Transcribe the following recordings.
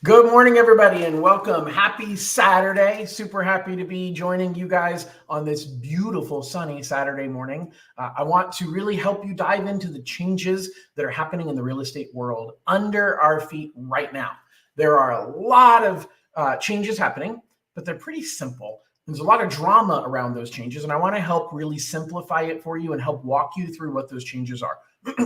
Good morning, everybody, and welcome. Happy Saturday. Super happy to be joining you guys on this beautiful sunny Saturday morning. I want to really help you dive into the changes that are happening in the real estate world under our feet right now. There are a lot of changes happening, but they're pretty simple. There's a lot of drama around those changes, and I want to help really simplify it for you and help walk you through what those changes are.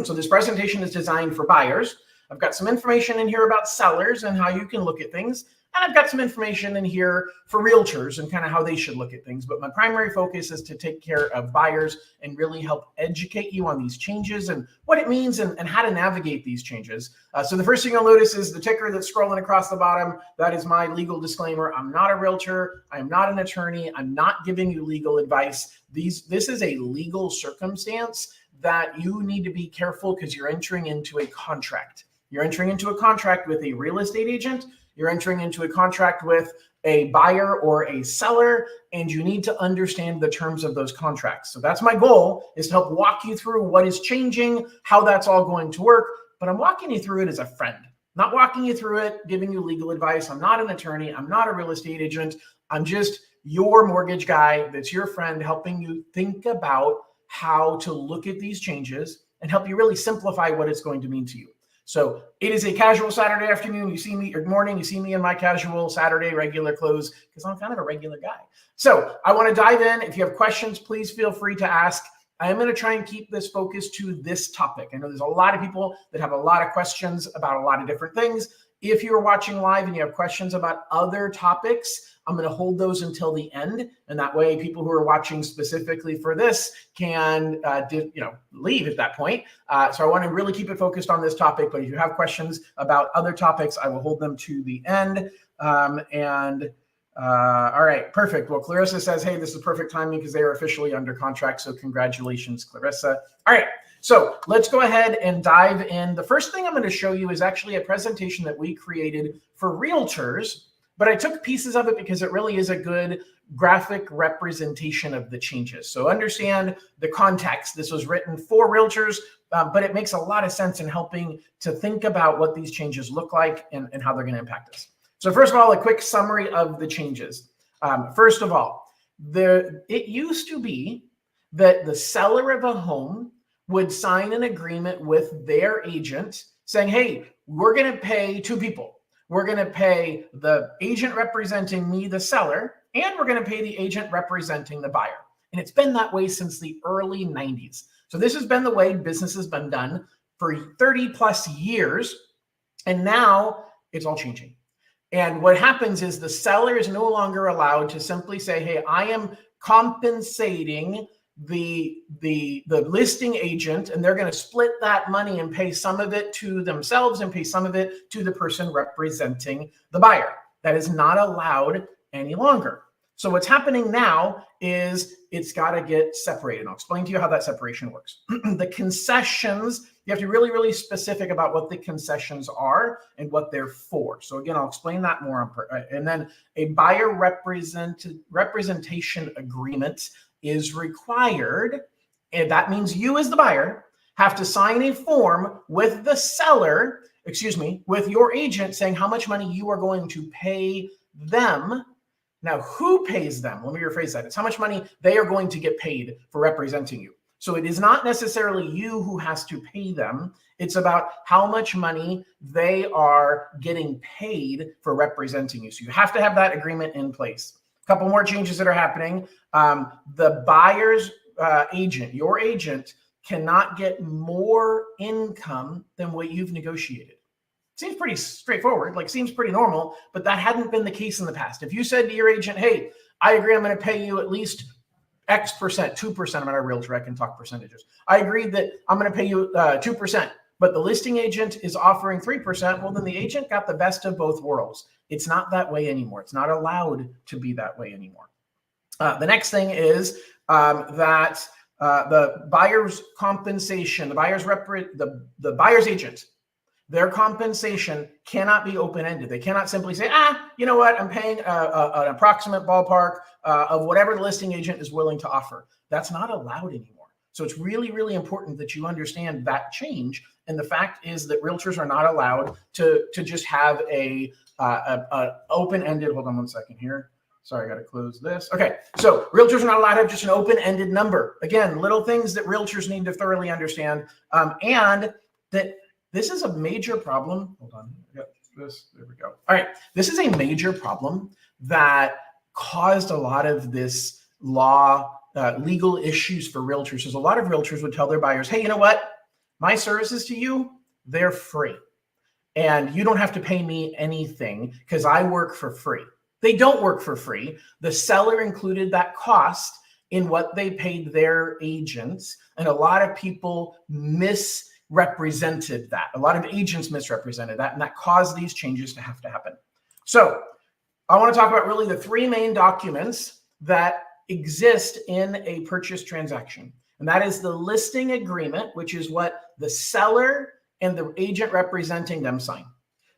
So this presentation is designed for buyers. I've got some information in here about sellers and how you can look at things. And I've got some information in here for realtors and kind of how they should look at things. But my primary focus is to take care of buyers and really help educate you on these changes and what it means and how to navigate these changes. So the first thing you'll notice is the ticker that's scrolling across the bottom. That is my legal disclaimer. I'm not a realtor. I am not an attorney. I'm not giving you legal advice. This is a legal circumstance that you need to be careful because you're entering into a contract. You're entering into a contract with a real estate agent. You're entering into a contract with a buyer or a seller, and you need to understand the terms of those contracts. So that's my goal, is to help walk you through what is changing, how that's all going to work. But I'm walking you through it as a friend, not walking you through it, giving you legal advice. I'm not an attorney. I'm not a real estate agent. I'm just your mortgage guy that's your friend, helping you think about how to look at these changes and help you really simplify what it's going to mean to you. So it is a casual Saturday afternoon. You see me, or morning, you see me in my casual Saturday regular clothes because I'm kind of a regular guy. So I want to dive in. If you have questions, please feel free to ask. I am going to try and keep this focused to this topic. I know there's a lot of people that have a lot of questions about a lot of different things. If you're watching live and you have questions about other topics, I'm going to hold those until the end. And that way, people who are watching specifically for this can leave at that point. So I want to really keep it focused on this topic. But if you have questions about other topics, I will hold them to the end. All right, perfect. Well, Clarissa says, hey, this is perfect timing because they are officially under contract. So congratulations, Clarissa. All right. So let's go ahead and dive in. The first thing I'm going to show you is actually a presentation that we created for realtors, but I took pieces of it because it really is a good graphic representation of the changes. So understand the context. This was written for realtors, but it makes a lot of sense in helping to think about what these changes look like and how they're going to impact us. So first of all, a quick summary of the changes. First of all, it used to be that the seller of a home would sign an agreement with their agent saying, hey, we're going to pay two people. We're going to pay the agent representing me, the seller, and we're going to pay the agent representing the buyer. And it's been that way since the early 90s. So this has been the way business has been done for 30 plus years. And now it's all changing. And what happens is the seller is no longer allowed to simply say, hey, I am compensating the listing agent, and they're going to split that money and pay some of it to themselves and pay some of it to the person representing the buyer. That is not allowed any longer. So what's happening now is it's got to get separated. I'll explain to you how that separation works. The concessions, you have to be really, really specific about what the concessions are and what they're for. So again, I'll explain that more. And then a buyer representation agreement is required. And that means you as the buyer have to sign a form with the seller, with your agent saying how much money you are going to pay them. Now, who pays them? Let me rephrase that. It's how much money they are going to get paid for representing you. So it is not necessarily you who has to pay them. It's about how much money they are getting paid for representing you. So you have to have that agreement in place. A couple more changes that are happening. The buyer's agent, your agent, cannot get more income than what you've negotiated. Seems pretty straightforward, seems pretty normal, but that hadn't been the case in the past. If you said to your agent, hey, I agree, I'm going to pay you at least X percent, 2%, I'm not a realtor, I can talk percentages. I agreed that I'm going to pay you 2%, but the listing agent is offering 3%. Well, then the agent got the best of both worlds. It's not that way anymore. It's not allowed to be that way anymore. The next thing is that the buyer's compensation, the buyer's agent, their compensation cannot be open-ended. They cannot simply say, you know what, I'm paying an approximate ballpark of whatever the listing agent is willing to offer. That's not allowed anymore. So it's really, really important that you understand that change. And the fact is that realtors are not allowed to just have a open-ended, hold on one second here. Sorry, I got to close this. Okay, so realtors are not allowed to have just an open-ended number. Again, little things that realtors need to thoroughly understand, and that this is a major problem. Hold on, I got this. There we go. All right, this is a major problem that caused a lot of this legal issues for realtors. Because a lot of realtors would tell their buyers, hey, you know what? My services to you, they're free. And you don't have to pay me anything because I work for free. They don't work for free. The seller included that cost in what they paid their agents. And a lot of people misrepresented that. A lot of agents misrepresented that, and that caused these changes to have to happen. So I want to talk about really the three main documents that exist in a purchase transaction. And that is the listing agreement, which is what the seller and the agent representing them sign.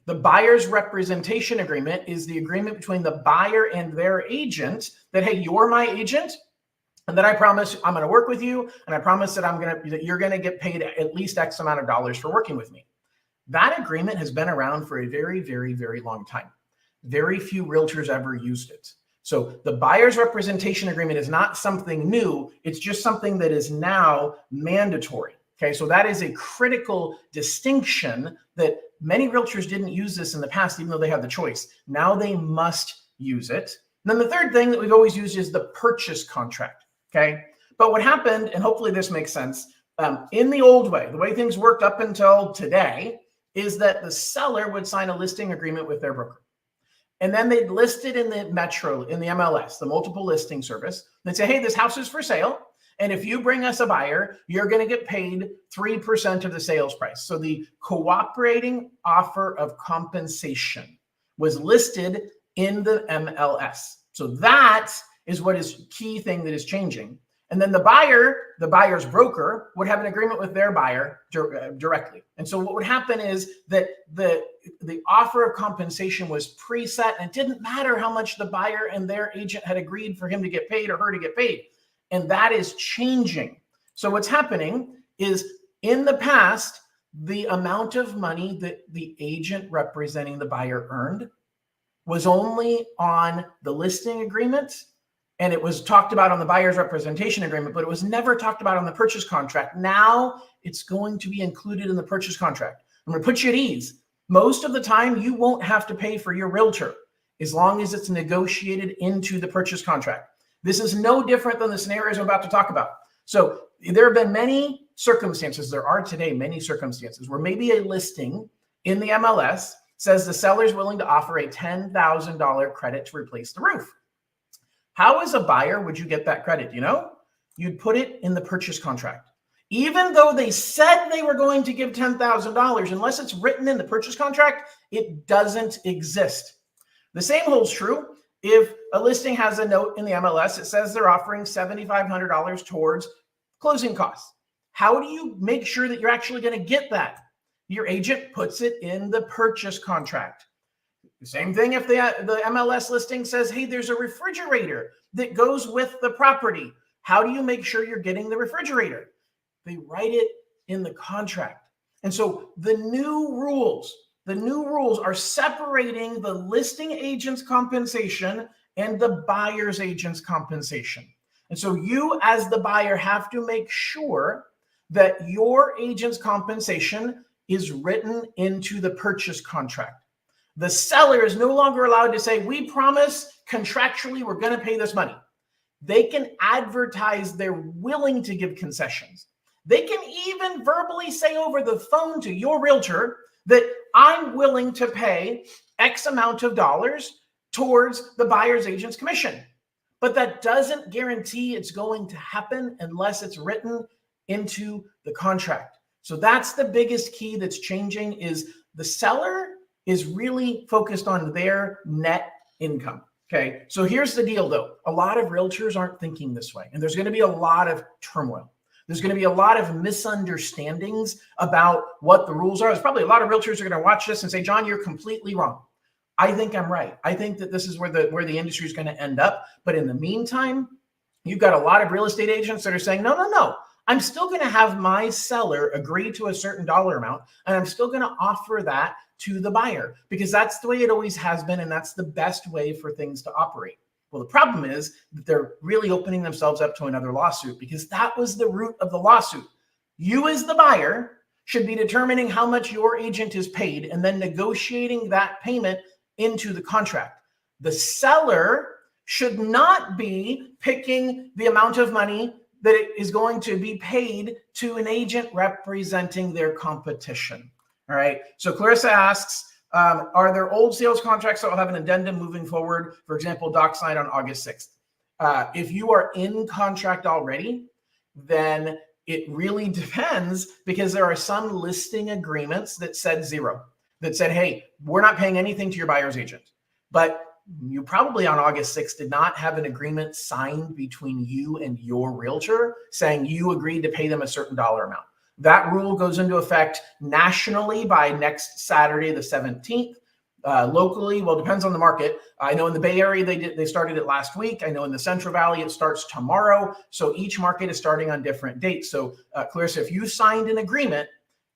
The buyer's representation agreement is the agreement between the buyer and their agent that, hey, you're my agent, and that I promise I'm going to work with you, and I promise that you're going to get paid at least X amount of dollars for working with me. That agreement has been around for a very, very, very long time. Very few realtors ever used it. So the buyer's representation agreement is not something new. It's just something that is now mandatory. Okay, so that is a critical distinction that many realtors didn't use this in the past, even though they had the choice. Now they must use it. And then the third thing that we've always used is the purchase contract. Okay, but what happened, and hopefully this makes sense, in the old way, the way things worked up until today, is that the seller would sign a listing agreement with their broker. And then they'd list it in the in the MLS, the multiple listing service. They'd say, hey, this house is for sale. And if you bring us a buyer, you're going to get paid 3% of the sales price. So the cooperating offer of compensation was listed in the MLS. So that is what is key thing that is changing. And then the buyer's broker would have an agreement with their buyer directly. And so what would happen is that the offer of compensation was preset, and it didn't matter how much the buyer and their agent had agreed for him to get paid or her to get paid. And that is changing. So what's happening is, in the past, the amount of money that the agent representing the buyer earned was only on the listing agreement, and it was talked about on the buyer's representation agreement, but it was never talked about on the purchase contract. Now it's going to be included in the purchase contract. I'm going to put you at ease. Most of the time, you won't have to pay for your realtor as long as it's negotiated into the purchase contract. This is no different than the scenarios I'm about to talk about. So there have been many circumstances, there are today many circumstances where maybe a listing in the MLS says the seller is willing to offer a $10,000 credit to replace the roof. How, as a buyer, would you get that credit? You know, you'd put it in the purchase contract. Even though they said they were going to give $10,000, unless it's written in the purchase contract, it doesn't exist. The same holds true if a listing has a note in the MLS that says they're offering $7,500 towards closing costs. How do you make sure that you're actually going to get that? Your agent puts it in the purchase contract. The same thing if the MLS listing says, hey, there's a refrigerator that goes with the property. How do you make sure you're getting the refrigerator? They write it in the contract. And so the new rules are separating the listing agent's compensation and the buyer's agent's compensation. And so you, as the buyer, have to make sure that your agent's compensation is written into the purchase contract. The seller is no longer allowed to say, we promise contractually we're going to pay this money. They can advertise they're willing to give concessions. They can even verbally say over the phone to your realtor that I'm willing to pay X amount of dollars towards the buyer's agent's commission. But that doesn't guarantee it's going to happen unless it's written into the contract. So that's the biggest key that's changing, is the seller is really focused on their net income. Okay, so here's the deal though. A lot of realtors aren't thinking this way, and there's going to be a lot of turmoil. There's going to be a lot of misunderstandings about what the rules are. There's probably a lot of realtors are going to watch this and say, John, you're completely wrong. I think I'm right. I think that this is where the industry is going to end up. But in the meantime, you've got a lot of real estate agents that are saying, no, I'm still going to have my seller agree to a certain dollar amount, and I'm still going to offer that to the buyer because that's the way it always has been, and that's the best way for things to operate. Well, the problem is that they're really opening themselves up to another lawsuit because that was the root of the lawsuit. You as the buyer should be determining how much your agent is paid and then negotiating that payment into the contract. The seller should not be picking the amount of money that it is going to be paid to an agent representing their competition. All right. So Clarissa asks, are there old sales contracts that will have an addendum moving forward? For example, doc signed on August 6th. If you are in contract already, then it really depends because there are some listing agreements that said zero, that said, hey, we're not paying anything to your buyer's agent. But you probably on August 6th did not have an agreement signed between you and your realtor saying you agreed to pay them a certain dollar amount. That rule goes into effect nationally by next Saturday, the 17th. Locally, well, it depends on the market. I know in the Bay Area, they started it last week. I know in the Central Valley, it starts tomorrow. So each market is starting on different dates. So Clarissa, if you signed an agreement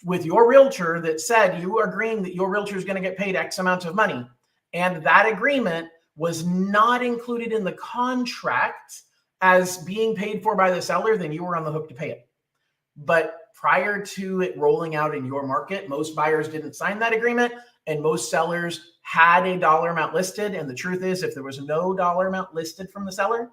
with your realtor that said you are agreeing that your realtor is going to get paid X amount of money, and that agreement was not included in the contract as being paid for by the seller, then you were on the hook to pay it. But prior to it rolling out in your market, most buyers didn't sign that agreement and most sellers had a dollar amount listed. And the truth is, if there was no dollar amount listed from the seller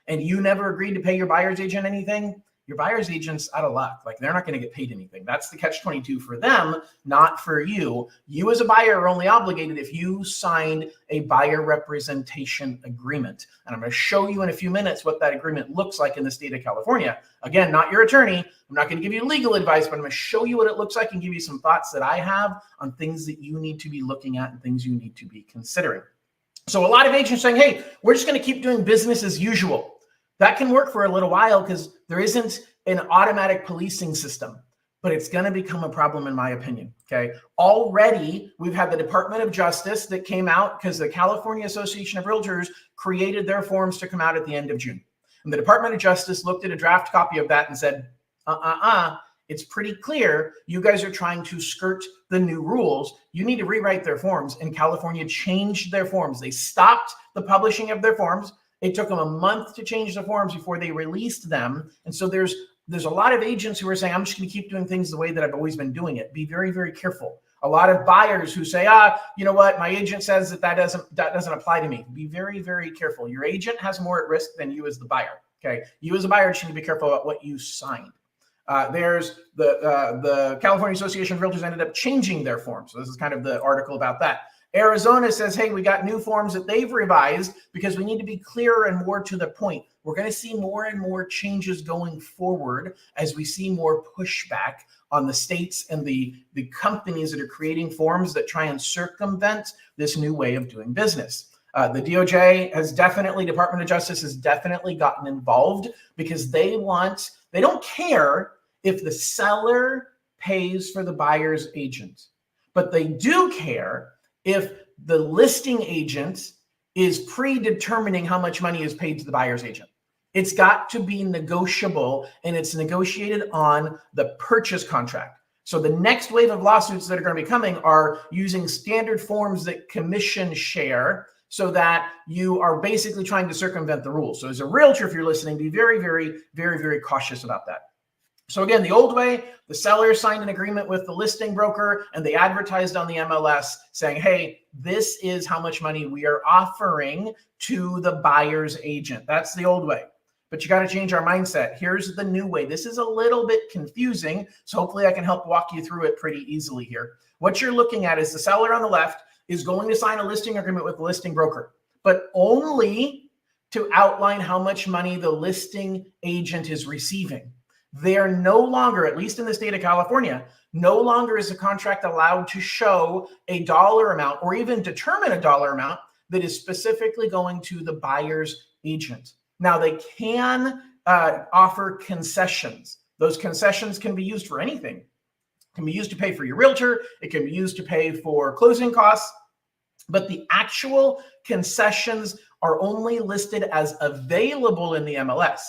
and you never agreed to pay your buyer's agent anything, your buyer's agent's out of luck. Like they're not going to get paid anything. That's the catch-22 for them, not for you. You as a buyer are only obligated if you signed a buyer representation agreement. And I'm going to show you in a few minutes what that agreement looks like in the state of California. Again, not your attorney. I'm not going to give you legal advice, but I'm going to show you what it looks like and give you some thoughts that I have on things that you need to be looking at and things you need to be considering. So a lot of agents saying, hey, we're just going to keep doing business as usual. That can work for a little while because there isn't an automatic policing system, but it's going to become a problem in my opinion, okay? Already, we've had the Department of Justice that came out because the California Association of Realtors created their forms to come out at the end of June. And the Department of Justice looked at a draft copy of that and said, it's pretty clear you guys are trying to skirt the new rules. You need to rewrite their forms. And California changed their forms. They stopped the publishing of their forms. It took them a month to change the forms before they released them. And so there's a lot of agents who are saying, I'm just going to keep doing things the way that I've always been doing it. Be very, very careful. A lot of buyers who say, you know what, my agent says that doesn't apply to me. Be very, very careful. Your agent has more at risk than you as the buyer. Okay, you as a buyer should be careful about what you signed. There's the California Association of Realtors ended up changing their forms. So this is kind of the article about that. Arizona says, hey, we got new forms that they've revised because we need to be clearer and more to the point. We're going to see more and more changes going forward as we see more pushback on the states and the companies that are creating forms that try and circumvent this new way of doing business. The DOJ has definitely, Department of Justice has definitely gotten involved because they don't care if the seller pays for the buyer's agent, but they do care if the listing agent is predetermining how much money is paid to the buyer's agent. It's got to be negotiable, and it's negotiated on the purchase contract. So the next wave of lawsuits that are going to be coming are using standard forms that commission share so that you are basically trying to circumvent the rules. So as a realtor, if you're listening, be very, very, very, very cautious about that. So again, the old way, the seller signed an agreement with the listing broker and they advertised on the MLS saying, hey, this is how much money we are offering to the buyer's agent. That's the old way. But you got to change our mindset. Here's the new way. This is a little bit confusing, so hopefully I can help walk you through it pretty easily here. What you're looking at is the seller on the left is going to sign a listing agreement with the listing broker, but only to outline how much money the listing agent is receiving. They are no longer, at least in the state of California, no longer is the contract allowed to show a dollar amount or even determine a dollar amount that is specifically going to the buyer's agent. Now, they can offer concessions. Those concessions can be used for anything. It can be used to pay for your realtor. It can be used to pay for closing costs. But the actual concessions are only listed as available in the MLS.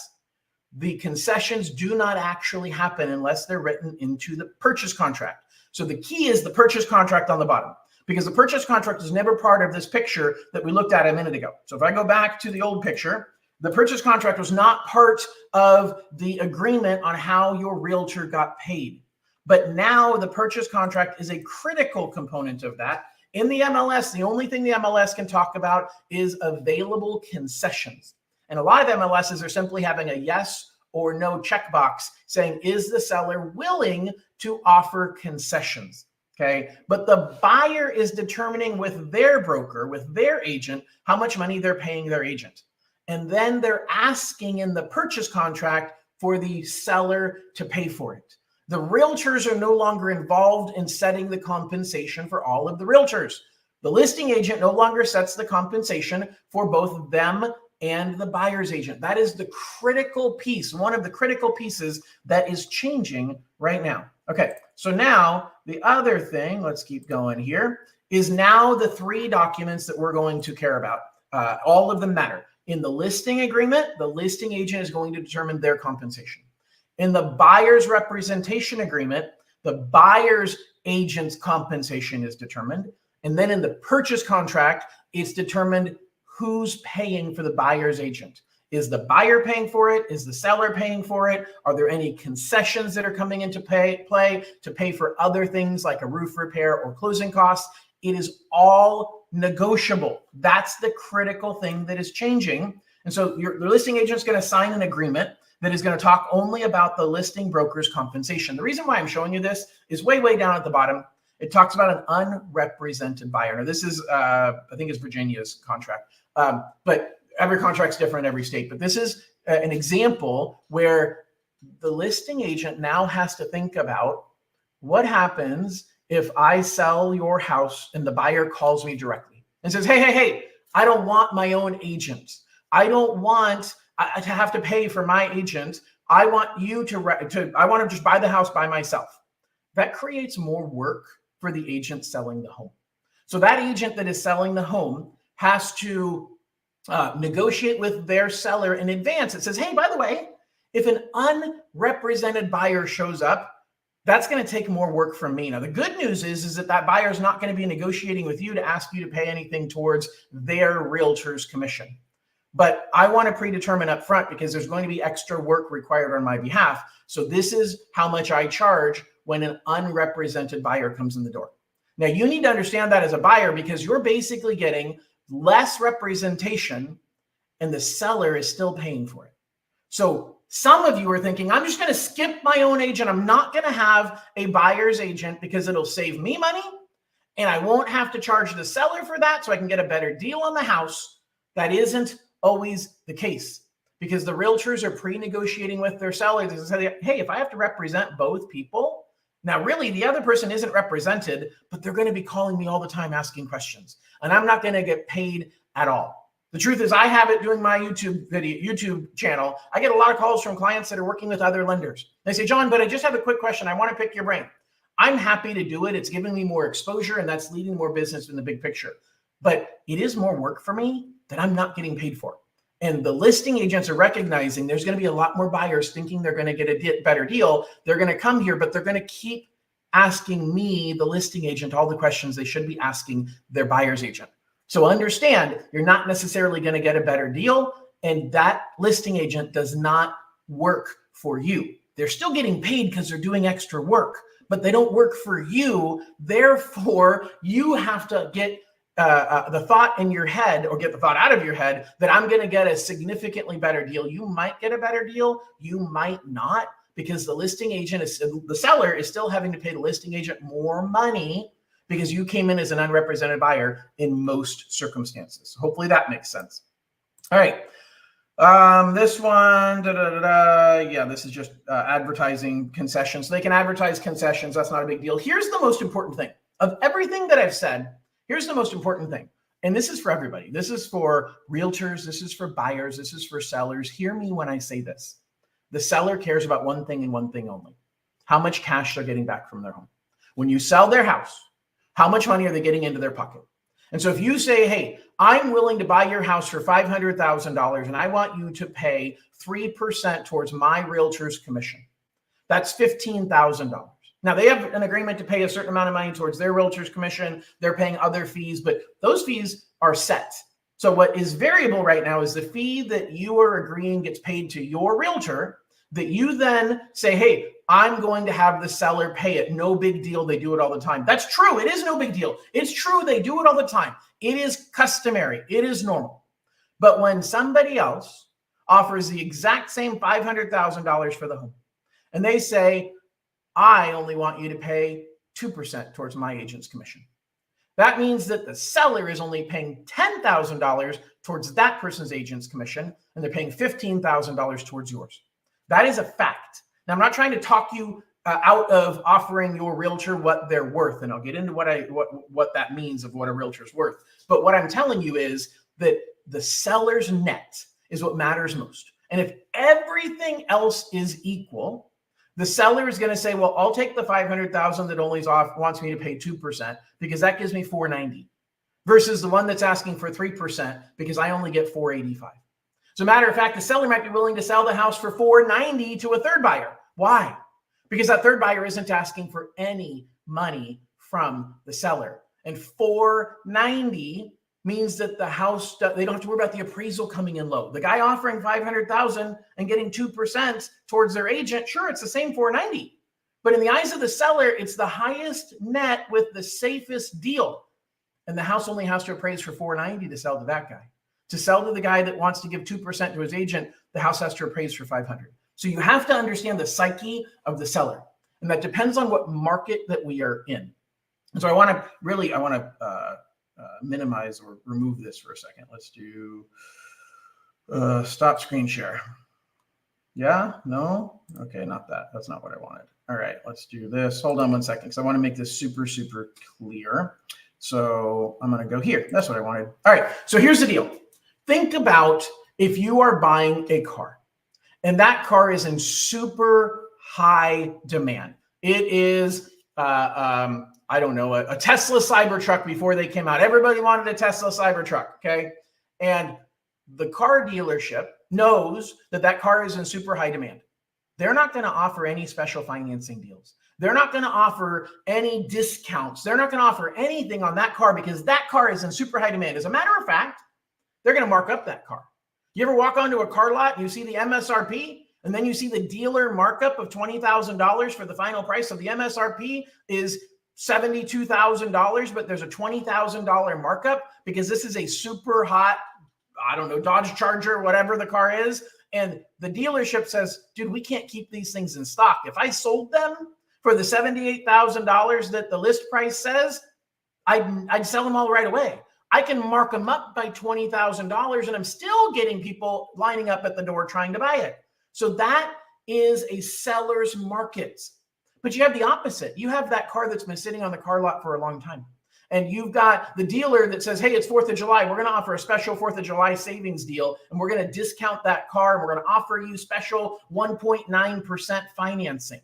the concessions do not actually happen unless they're written into the purchase contract. So the key is the purchase contract on the bottom, because the purchase contract is never part of this picture that we looked at a minute ago. So if I go back to the old picture, the purchase contract was not part of the agreement on how your realtor got paid. But now the purchase contract is a critical component of that. In the MLS, the only thing the MLS can talk about is available concessions. And a lot of MLSs are simply having a yes or no checkbox saying, is the seller willing to offer concessions? Okay. But the buyer is determining with their broker, with their agent, how much money they're paying their agent. And then they're asking in the purchase contract for the seller to pay for it. The realtors are no longer involved in setting the compensation for all of the realtors. The listing agent no longer sets the compensation for both them and the buyer's agent. That is the critical piece, one of the critical pieces that is changing right now. Okay, so now the other thing, let's keep going here, is now the 3 documents that we're going to care about. All of them matter. In the listing agreement, the listing agent is going to determine their compensation. In the buyer's representation agreement, the buyer's agent's compensation is determined. And then in the purchase contract, it's determined who's paying for the buyer's agent. Is the buyer paying for it? Is the seller paying for it? Are there any concessions that are coming into play to pay for other things like a roof repair or closing costs? It is all negotiable. That's the critical thing that is changing. And so the listing agent is going to sign an agreement that is going to talk only about the listing broker's compensation. The reason why I'm showing you this is way down at the bottom. It talks about an unrepresented buyer. Now, this is, I think it's Virginia's contract, but every contract's different in every state. But this is an example where the listing agent now has to think about what happens if I sell your house and the buyer calls me directly and says, hey, I don't want my own agent. I don't want to have to pay for my agent. I want you I want to just buy the house by myself. That creates more work for the agent selling the home. So that agent that is selling the home has to negotiate with their seller in advance. It says, hey, by the way, if an unrepresented buyer shows up, that's going to take more work from me. Now, the good news is that buyer is not going to be negotiating with you to ask you to pay anything towards their realtor's commission. But I want to predetermine up front because there's going to be extra work required on my behalf. So this is how much I charge when an unrepresented buyer comes in the door. Now, you need to understand that as a buyer because you're basically getting less representation and the seller is still paying for it. So some of you are thinking, I'm just going to skip my own agent. I'm not going to have a buyer's agent because it'll save me money and I won't have to charge the seller for that so I can get a better deal on the house. That isn't always the case because the realtors are pre-negotiating with their sellers and say, hey, if I have to represent both people, now really the other person isn't represented, but they're going to be calling me all the time asking questions and I'm not going to get paid at all. The truth is I have it doing my YouTube channel. I get a lot of calls from clients that are working with other lenders. They say, John, but I just have a quick question. I want to pick your brain. I'm happy to do it. It's giving me more exposure and that's leading more business in the big picture. But it is more work for me that I'm not getting paid for. And the listing agents are recognizing there's going to be a lot more buyers thinking they're going to get a better deal. They're going to come here, but they're going to keep asking me, the listing agent, all the questions they should be asking their buyer's agent. So understand, you're not necessarily going to get a better deal. And that listing agent does not work for you. They're still getting paid because they're doing extra work, but they don't work for you. Therefore, you have to get the thought in your head or get the thought out of your head that I'm going to get a significantly better deal. You might get a better deal. You might not because the listing agent the seller is still having to pay the listing agent more money because you came in as an unrepresented buyer in most circumstances. Hopefully that makes sense. All right. This one, yeah, this is just advertising concessions. So they can advertise concessions. That's not a big deal. Here's the most important thing of everything that I've said. Here's the most important thing. And this is for everybody. This is for realtors. This is for buyers. This is for sellers. Hear me when I say this. The seller cares about one thing and one thing only. How much cash they're getting back from their home. When you sell their house, how much money are they getting into their pocket? And so if you say, hey, I'm willing to buy your house for $500,000 and I want you to pay 3% towards my realtor's commission, that's $15,000. Now, they have an agreement to pay a certain amount of money towards their realtor's commission. They're paying other fees, but those fees are set. So what is variable right now is the fee that you are agreeing gets paid to your realtor that you then say, hey, I'm going to have the seller pay it. No big deal. They do it all the time. That's true. It is no big deal. It's true. They do it all the time. It is customary. It is normal. But when somebody else offers the exact same $500,000 for the home, and they say, I only want you to pay 2% towards my agent's commission, that means that the seller is only paying $10,000 towards that person's agent's commission, and they're paying $15,000 towards yours. That is a fact. Now, I'm not trying to talk you out of offering your realtor what they're worth, and I'll get into what that means of what a realtor's worth. But what I'm telling you is that the seller's net is what matters most. And if everything else is equal, the seller is going to say, well, I'll take the $500,000 that only wants me to pay 2% because that gives me $490 versus the one that's asking for 3% because I only get $485. As a matter of fact, the seller might be willing to sell the house for $490 to a third buyer. Why? Because that third buyer isn't asking for any money from the seller. And $490 means that the house, they don't have to worry about the appraisal coming in low. The guy offering $500,000 and getting 2% towards their agent, sure, it's the same $490. But in the eyes of the seller, it's the highest net with the safest deal. And the house only has to appraise for $490 to sell to that guy. To sell to the guy that wants to give 2% to his agent, the house has to appraise for $500. So you have to understand the psyche of the seller. And that depends on what market that we are in. And so I want to minimize or remove this for a second. Let's do stop screen share. Yeah, no, okay, not that. That's not what I wanted. All right, let's do this. Hold on one second, because I want to make this super, super clear. So I'm going to go here. That's what I wanted. All right, so here's the deal. Think about if you are buying a car and that car is in super high demand. It is, I don't know, a Tesla Cybertruck before they came out. Everybody wanted a Tesla Cybertruck, okay? And the car dealership knows that that car is in super high demand. They're not going to offer any special financing deals. They're not going to offer any discounts. They're not going to offer anything on that car because that car is in super high demand. As a matter of fact, they're going to mark up that car. You ever walk onto a car lot and you see the MSRP and then you see the dealer markup of $20,000 for the final price of the MSRP is $72,000, but there's a $20,000 markup because this is a super hot, I don't know, Dodge Charger, whatever the car is. And the dealership says, dude, we can't keep these things in stock. If I sold them for the $78,000 that the list price says, I'd sell them all right away. I can mark them up by $20,000 and I'm still getting people lining up at the door trying to buy it. So that is a seller's market. But you have the opposite. You have that car that's been sitting on the car lot for a long time. And you've got the dealer that says, hey, it's 4th of July. We're going to offer a special 4th of July savings deal. And we're going to discount that car. And we're going to offer you special 1.9% financing.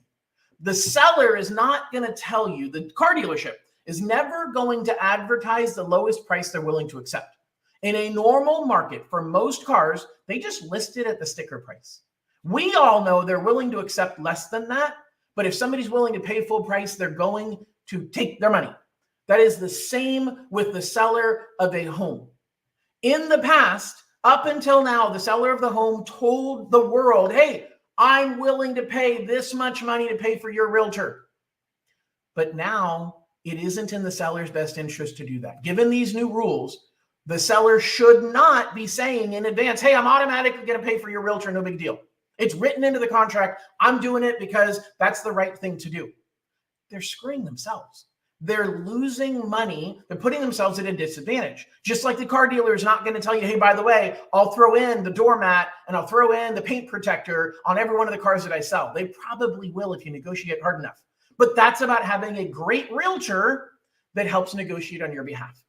The seller is not going to tell you, the car dealership is never going to advertise the lowest price they're willing to accept. In a normal market, for most cars, they just list it at the sticker price. We all know they're willing to accept less than that. But if somebody's willing to pay full price, they're going to take their money. That is the same with the seller of a home. In the past, up until now, the seller of the home told the world, hey, I'm willing to pay this much money to pay for your realtor. But now it isn't in the seller's best interest to do that. Given these new rules, the seller should not be saying in advance, hey, I'm automatically going to pay for your realtor, no big deal. It's written into the contract. I'm doing it because that's the right thing to do. They're screwing themselves. They're losing money. They're putting themselves at a disadvantage. Just like the car dealer is not going to tell you, hey, by the way, I'll throw in the doormat and I'll throw in the paint protector on every one of the cars that I sell. They probably will if you negotiate hard enough. But that's about having a great realtor that helps negotiate on your behalf.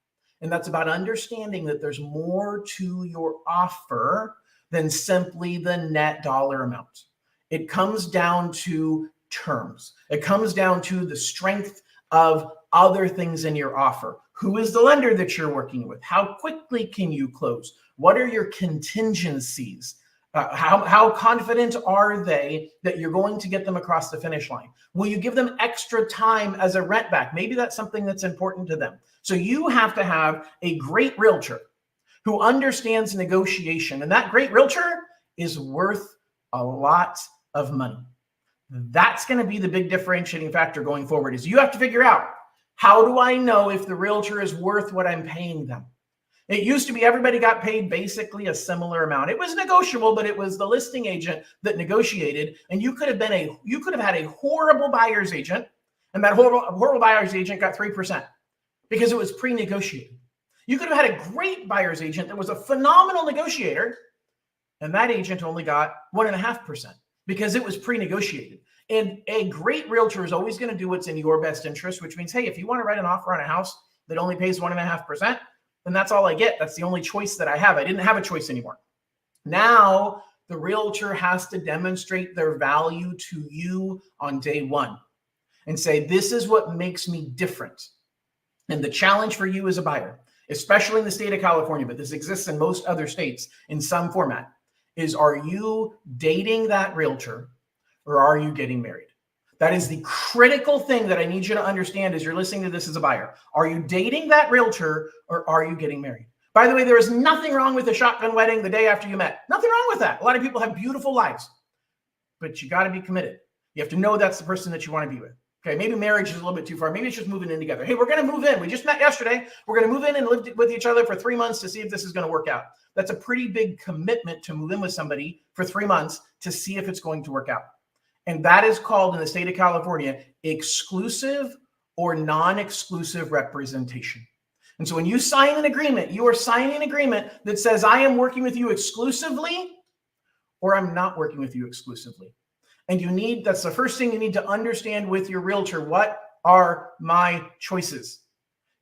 And that's about understanding that there's more to your offer than simply the net dollar amount. It comes down to terms. It comes down to the strength of other things in your offer. Who is the lender that you're working with? How quickly can you close? What are your contingencies? How confident are they that you're going to get them across the finish line? Will you give them extra time as a rent back? Maybe that's something that's important to them. So you have to have a great realtor who understands negotiation. And that great realtor is worth a lot of money. That's going to be the big differentiating factor going forward, is you have to figure out, how do I know if the realtor is worth what I'm paying them? It used to be everybody got paid basically a similar amount. It was negotiable, but it was the listing agent that negotiated. And you could have had a horrible buyer's agent, and that horrible buyer's agent got 3% because it was pre-negotiated. You could have had a great buyer's agent that was a phenomenal negotiator, and that agent only got 1.5% because it was pre-negotiated. And a great realtor is always going to do what's in your best interest, which means, hey, if you want to write an offer on a house that only pays 1.5%, then that's all I get. That's the only choice that I have. I didn't have a choice anymore. Now the realtor has to demonstrate their value to you on day one and say, this is what makes me different. And the challenge for you as a buyer, especially in the state of California, but this exists in most other states in some format, is, are you dating that realtor or are you getting married? That is the critical thing that I need you to understand as you're listening to this as a buyer. Are you dating that realtor or are you getting married? By the way, there is nothing wrong with a shotgun wedding the day after you met. Nothing wrong with that. A lot of people have beautiful lives, but you got to be committed. You have to know that's the person that you want to be with. Okay, maybe marriage is a little bit too far. Maybe it's just moving in together. Hey, we're going to move in. We just met yesterday. We're going to move in and live with each other for 3 months to see if this is going to work out. That's a pretty big commitment to move in with somebody for 3 months to see if it's going to work out. And that is called, in the state of California, exclusive or non-exclusive representation. And so when you sign an agreement, you are signing an agreement that says, I am working with you exclusively or I'm not working with you exclusively. And that's the first thing you need to understand with your realtor. What are my choices?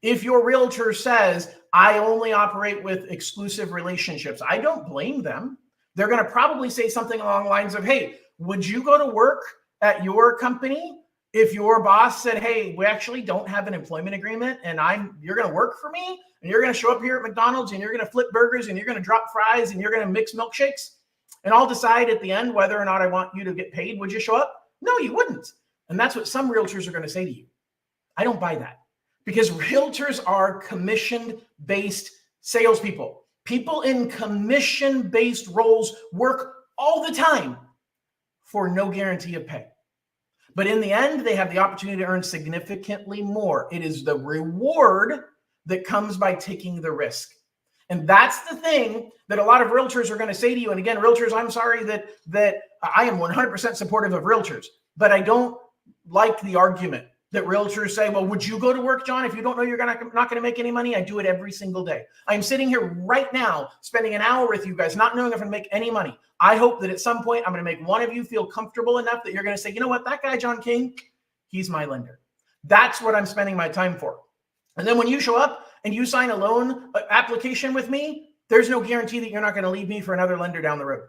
If your realtor says, I only operate with exclusive relationships, I don't blame them. They're going to probably say something along the lines of, hey, would you go to work at your company if your boss said, hey, we actually don't have an employment agreement and you're going to work for me and you're going to show up here at McDonald's and you're going to flip burgers and you're going to drop fries and you're going to mix milkshakes and I'll decide at the end whether or not I want you to get paid. Would you show up? No, you wouldn't. And that's what some realtors are going to say to you. I don't buy that, because realtors are commission-based salespeople. People in commission-based roles work all the time for no guarantee of pay. But in the end, they have the opportunity to earn significantly more. It is the reward that comes by taking the risk. And that's the thing that a lot of realtors are going to say to you. And again, realtors, I'm sorry that I am 100% supportive of realtors, but I don't like the argument that realtors say, well, would you go to work, John, if you don't know you're not going to make any money? I do it every single day. I'm sitting here right now, spending an hour with you guys, not knowing if I'm going to make any money. I hope that at some point I'm going to make one of you feel comfortable enough that you're going to say, you know what, that guy, John King, he's my lender. That's what I'm spending my time for. And then when you show up and you sign a loan application with me, there's no guarantee that you're not going to leave me for another lender down the road.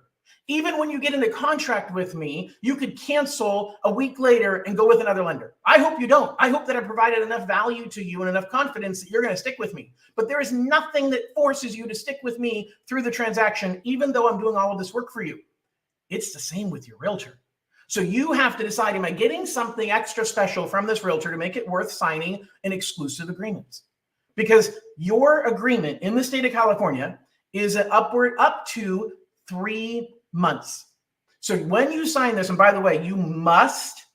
Even when you get into contract with me, you could cancel a week later and go with another lender. I hope you don't. I hope that I provided enough value to you and enough confidence that you're going to stick with me. But there is nothing that forces you to stick with me through the transaction, even though I'm doing all of this work for you. It's the same with your realtor. So you have to decide, am I getting something extra special from this realtor to make it worth signing an exclusive agreement? Because your agreement in the state of California is up to 3 months. So when you sign this, and by the way, you must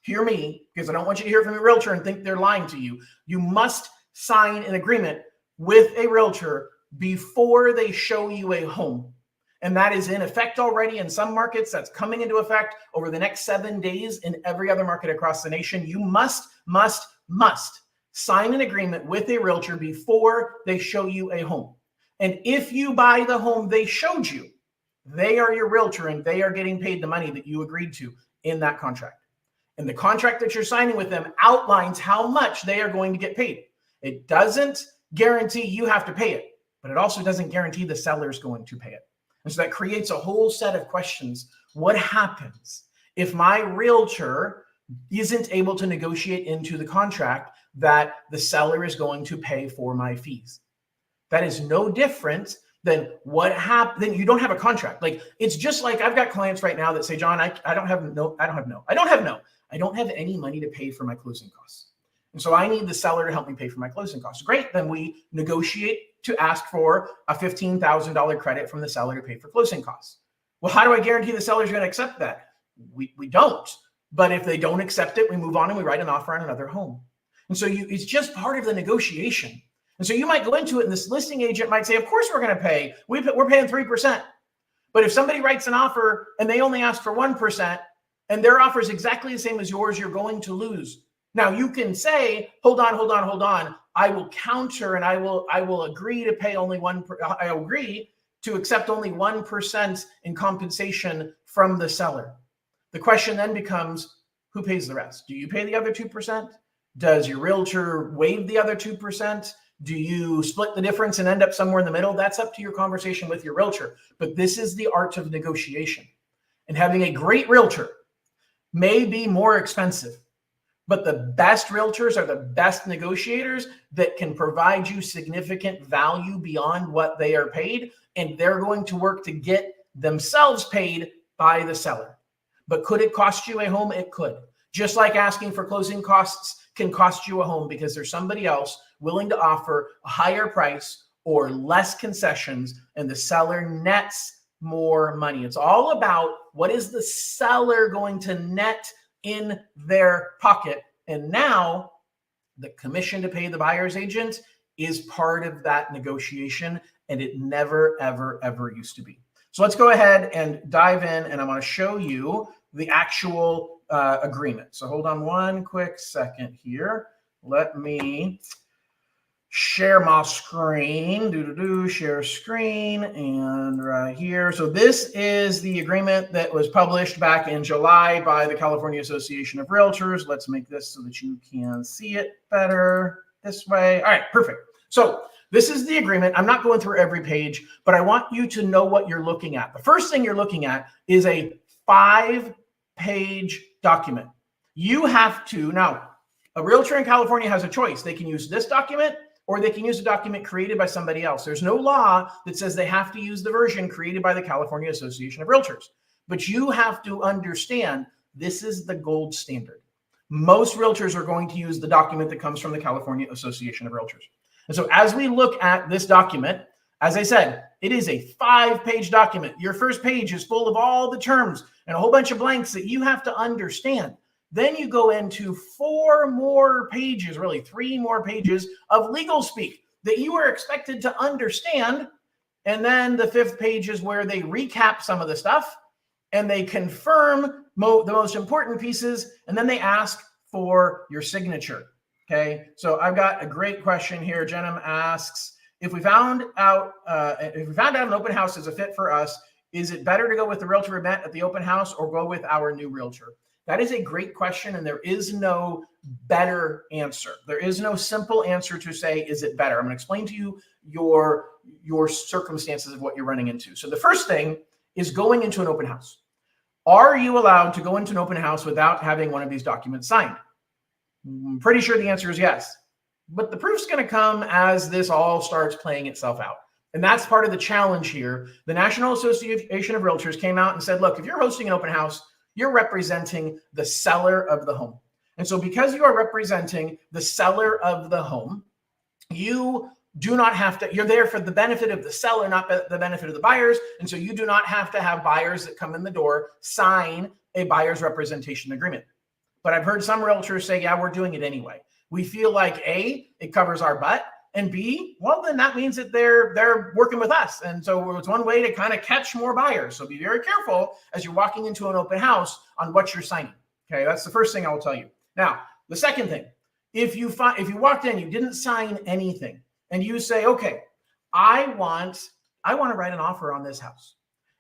hear me, because I don't want you to hear from your realtor and think they're lying to you. You must sign an agreement with a realtor before they show you a home. And that is in effect already in some markets. That's coming into effect over the next 7 days in every other market across the nation. You must sign an agreement with a realtor before they show you a home. And if you buy the home they showed you, they are your realtor and they are getting paid the money that you agreed to in that contract. And the contract that you're signing with them outlines how much they are going to get paid. It doesn't guarantee you have to pay it, but it also doesn't guarantee the seller is going to pay it. And so that creates a whole set of questions. What happens if my realtor isn't able to negotiate into the contract that the seller is going to pay for my fees. That is no different than what happened. Then you don't have a contract. Like, it's just like I've got clients right now that say, John, I don't have any money to pay for my closing costs. And so I need the seller to help me pay for my closing costs. Great. Then we negotiate to ask for a $15,000 credit from the seller to pay for closing costs. Well, how do I guarantee the seller's going to accept that? We don't. But if they don't accept it, we move on and we write an offer on another home. And so it's just part of the negotiation. And so you might go into it and this listing agent might say, of course we're going to pay. We're paying 3%. But if somebody writes an offer and they only ask for 1% and their offer is exactly the same as yours, you're going to lose. Now you can say, hold on. I will counter and I will agree to pay only I agree to accept only 1% in compensation from the seller. The question then becomes, who pays the rest? Do you pay the other 2%? Does your realtor waive the other 2%? Do you split the difference and end up somewhere in the middle? That's up to your conversation with your realtor. But this is the art of negotiation. And having a great realtor may be more expensive, but the best realtors are the best negotiators that can provide you significant value beyond what they are paid. And they're going to work to get themselves paid by the seller. But could it cost you a home? It could. Just like asking for closing costs can cost you a home because there's somebody else willing to offer a higher price or less concessions, and the seller nets more money. It's all about what is the seller going to net in their pocket. And now the commission to pay the buyer's agent is part of that negotiation, and it never, ever used to be. So let's go ahead and dive in, and I'm going to show you the actual agreement. So hold on one quick second here. Let me share my screen, share screen, and right here. So this is the agreement that was published back in July by the California Association of Realtors. Let's make this so that you can see it better this way. All right, perfect. So this is the agreement. I'm not going through every page, but I want you to know what you're looking at. The first thing you're looking at is a 5-page document. You have to, now, a realtor in California has a choice. They can use this document or they can use a document created by somebody else. There's no law that says they have to use the version created by the California Association of Realtors. But you have to understand this is the gold standard. Most realtors are going to use the document that comes from the California Association of Realtors. And so as we look at this document, as I said, it is a 5-page document. Your first page is full of all the terms and a whole bunch of blanks that you have to understand. Then you go into 4 more pages, really 3 more pages of legal speak that you are expected to understand. And then the 5th page is where they recap some of the stuff and they confirm the most important pieces. And then they ask for your signature. Okay. So I've got a great question here. Jenna asks, if we found out an open house is a fit for us, is it better to go with the realtor we met at the open house or go with our new realtor? That is a great question, and there is no better answer. There is no simple answer to say, is it better? I'm going to explain to you your circumstances of what you're running into. So the first thing is going into an open house. Are you allowed to go into an open house without having one of these documents signed? I'm pretty sure the answer is yes. But the proof's going to come as this all starts playing itself out. And that's part of the challenge here. The National Association of Realtors came out and said, look, if you're hosting an open house, you're representing the seller of the home. And so because you are representing the seller of the home, you do not have to, you're there for the benefit of the seller, not the benefit of the buyers. And so you do not have to have buyers that come in the door sign a buyer's representation agreement. But I've heard some realtors say, yeah, we're doing it anyway. We feel like A, it covers our butt, and B, well, then that means that they're working with us. And so it's one way to kind of catch more buyers. So be very careful as you're walking into an open house on what you're signing. Okay, that's the first thing I will tell you. Now, the second thing, if you walked in, you didn't sign anything, and you say, okay, I want to write an offer on this house.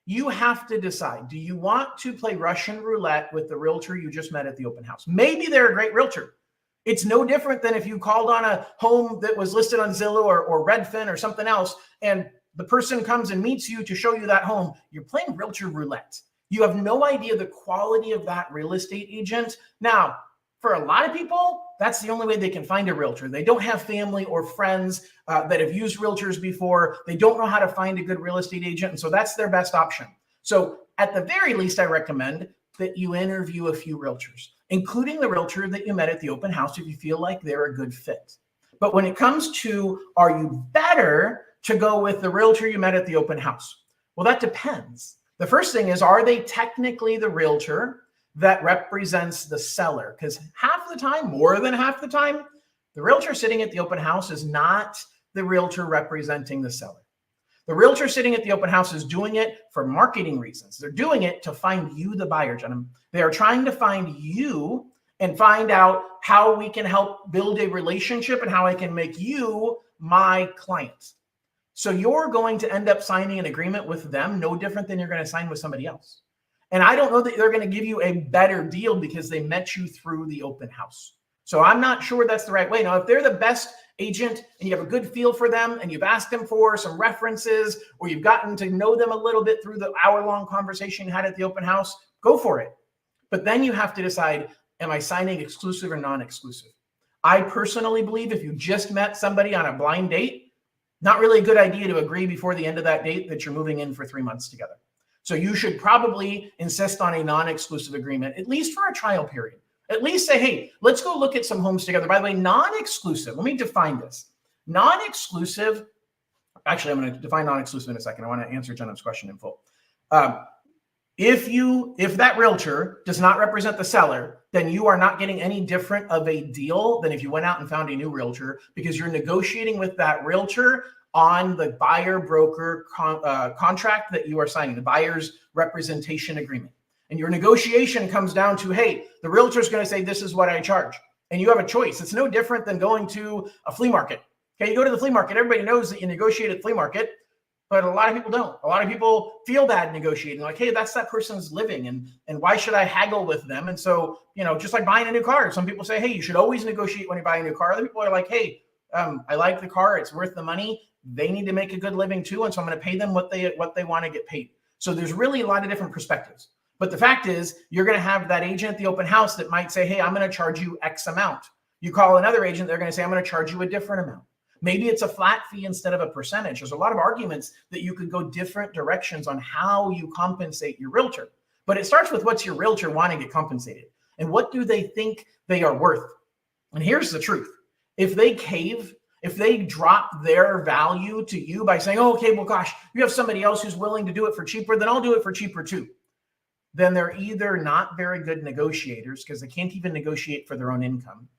You have to decide, do you want to play Russian roulette with the realtor you just met at the open house? Maybe they're a great realtor. It's no different than if you called on a home that was listed on Zillow or Redfin or something else, and the person comes and meets you to show you that home. You're playing realtor roulette. You have no idea the quality of that real estate agent. Now, For a lot of people, that's the only way they can find a realtor. They don't have family or friends that have used realtors before. They don't know how to find a good real estate agent. And so that's their best option. So at the very least, I recommend that you interview a few realtors, including the realtor that you met at the open house if you feel like they're a good fit. But when it comes to, are you better to go with the realtor you met at the open house? Well, that depends. The first thing is, are they technically the realtor that represents the seller? Because half the time, more than half the time, the realtor sitting at the open house is not the realtor representing the seller. The realtor sitting at the open house is doing it for marketing reasons. They're doing it to find you, the buyer, gentlemen. They are trying to find you and find out how we can help build a relationship and how I can make you my client. So you're going to end up signing an agreement with them, no different than you're going to sign with somebody else. And I don't know that they're going to give you a better deal because they met you through the open house. So I'm not sure that's the right way. Now, if they're the best agent and you have a good feel for them and you've asked them for some references or you've gotten to know them a little bit through the hour-long conversation you had at the open house, go for it. But then you have to decide, am I signing exclusive or non-exclusive? I personally believe if you just met somebody on a blind date, not really a good idea to agree before the end of that date that you're moving in for 3 months together. So you should probably insist on a non-exclusive agreement, at least for a trial period. At least say, hey, let's go look at some homes together. By the way, non-exclusive, let me define this. Non-exclusive, actually, I'm going to define non-exclusive in a second. I want to answer Jenna's question in full. If that realtor does not represent the seller, then you are not getting any different of a deal than if you went out and found a new realtor, because you're negotiating with that realtor on the buyer broker contract that you are signing, the buyer's representation agreement. And your negotiation comes down to, hey, the realtor is going to say, this is what I charge. And you have a choice. It's no different than going to a flea market. Okay, you go to the flea market, everybody knows that you negotiate at the flea market, but a lot of people don't. A lot of people feel bad negotiating, like, hey, that's that person's living, and why should I haggle with them? And so, just like buying a new car, some people say, hey, you should always negotiate when you buy a new car. Other people are like, hey, I like the car, it's worth the money. They need to make a good living too, and so I'm going to pay them what they want to get paid. So there's really a lot of different perspectives. But the fact is, you're going to have that agent at the open house that might say, hey, I'm going to charge you X amount. You call another agent, they're going to say, I'm going to charge you a different amount. Maybe it's a flat fee instead of a percentage. There's a lot of arguments that you could go different directions on how you compensate your realtor. But it starts with, what's your realtor wanting to get compensated? And what do they think they are worth? And here's the truth. If they cave, if they drop their value to you by saying, oh, okay, well, gosh, you have somebody else who's willing to do it for cheaper, then I'll do it for cheaper too. Then they're either not very good negotiators because they can't even negotiate for their own income,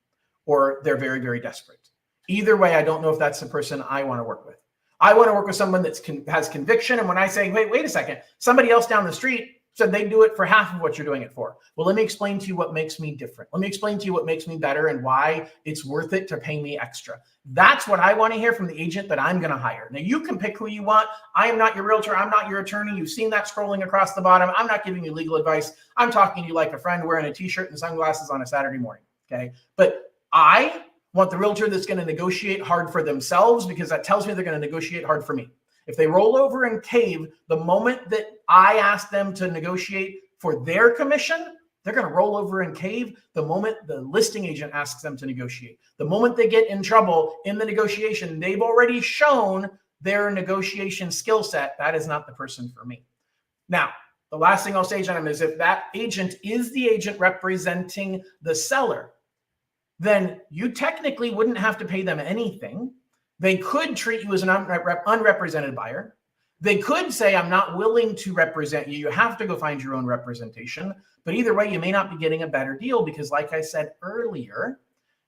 or they're very, very desperate. Either way, I don't know if that's the person I want to work with. I want to work with someone that has conviction. And when I say, wait a second, somebody else down the street said they'd do it for half of what you're doing it for. Well, let me explain to you what makes me different. Let me explain to you what makes me better and why it's worth it to pay me extra. That's what I want to hear from the agent that I'm going to hire. Now, you can pick who you want. I am not your realtor. I'm not your attorney. You've seen that scrolling across the bottom. I'm not giving you legal advice. I'm talking to you like a friend wearing a t-shirt and sunglasses on a Saturday morning. Okay. But I want the realtor that's going to negotiate hard for themselves, because that tells me they're going to negotiate hard for me. If they roll over and cave the moment that I ask them to negotiate for their commission, they're going to roll over and cave the moment the listing agent asks them to negotiate. The moment they get in trouble in the negotiation, they've already shown their negotiation skill set. That is not the person for me. Now, the last thing I'll say, gentlemen, is if that agent is the agent representing the seller, then you technically wouldn't have to pay them anything. They could treat you as an unrepresented buyer. They could say, I'm not willing to represent you. You have to go find your own representation. But either way, you may not be getting a better deal because, like I said earlier,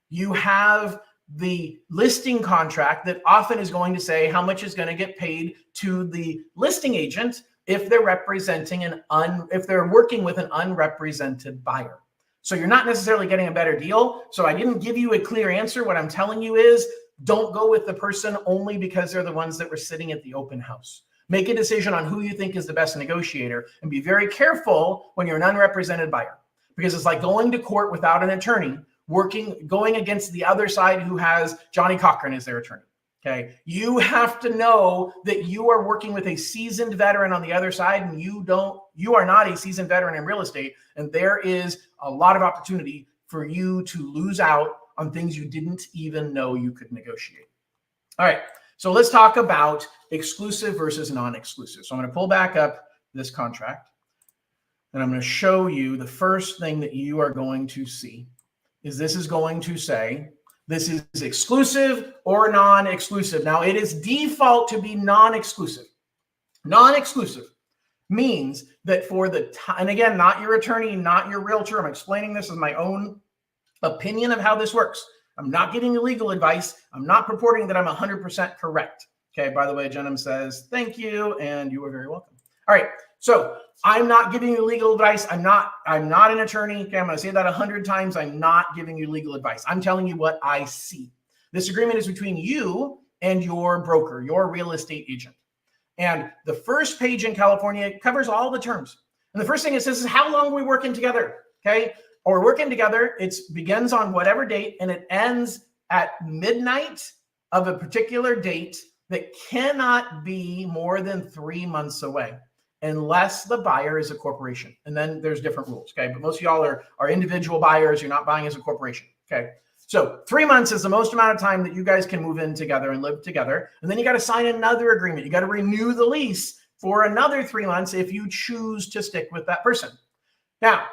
you have the listing contract that often is going to say how much is going to get paid to the listing agent if they're if they're working with an unrepresented buyer. So you're not necessarily getting a better deal. So I didn't give you a clear answer. What I'm telling you is, don't go with the person only because they're the ones that were sitting at the open house. Make a decision on who you think is the best negotiator, and be very careful when you're an unrepresented buyer, because it's like going to court without an attorney, going against the other side who has Johnny Cochran as their attorney. Okay. You have to know that you are working with a seasoned veteran on the other side, and you are not a seasoned veteran in real estate. And there is a lot of opportunity for you to lose out on things you didn't even know you could negotiate. All right, so let's talk about exclusive versus non-exclusive. So I'm going to pull back up this contract, and I'm going to show you the first thing that you are going to see is this is going to say this is exclusive or non-exclusive. Now, it is default to be non-exclusive. Non-exclusive means that for the time, and again, not your attorney, not your realtor. I'm explaining this as my own opinion of how this works. I'm not giving you legal advice. I'm not purporting that I'm 100% correct. Okay, by the way, Jenham says, thank you, and you are very welcome. All right, so I'm not giving you legal advice. I'm not an attorney. Okay, I'm going to say that 100 times. I'm not giving you legal advice. I'm telling you what I see. This agreement is between you and your broker, your real estate agent. And the first page in California covers all the terms. And the first thing it says is how long are we working together, okay? Or working together, it begins on whatever date and it ends at midnight of a particular date that cannot be more than 3 months away unless the buyer is a corporation. And then there's different rules, okay? But most of y'all are individual buyers. You're not buying as a corporation, okay? So 3 months is the most amount of time that you guys can move in together and live together. And then you got to sign another agreement. You got to renew the lease for another 3 months if you choose to stick with that person. Now,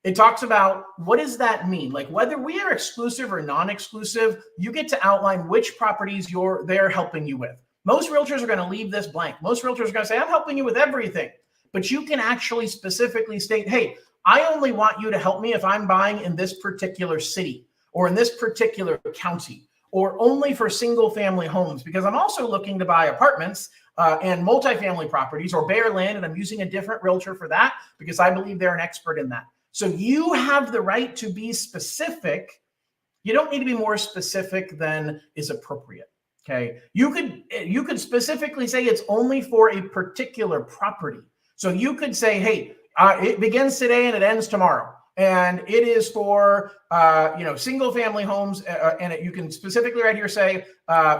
it talks about what does that mean? Like whether we are exclusive or non-exclusive, you get to outline which properties they're helping you with. Most realtors are going to leave this blank. Most realtors are going to say, I'm helping you with everything. But you can actually specifically state, hey, I only want you to help me if I'm buying in this particular city or in this particular county, or only for single family homes, because I'm also looking to buy apartments and multifamily properties or bare land, and I'm using a different realtor for that because I believe they're an expert in that. So you have the right to be specific. You don't need to be more specific than is appropriate. Okay. You could specifically say it's only for a particular property. So you could say, hey, it begins today and it ends tomorrow. And it is for, single family homes. You can specifically right here say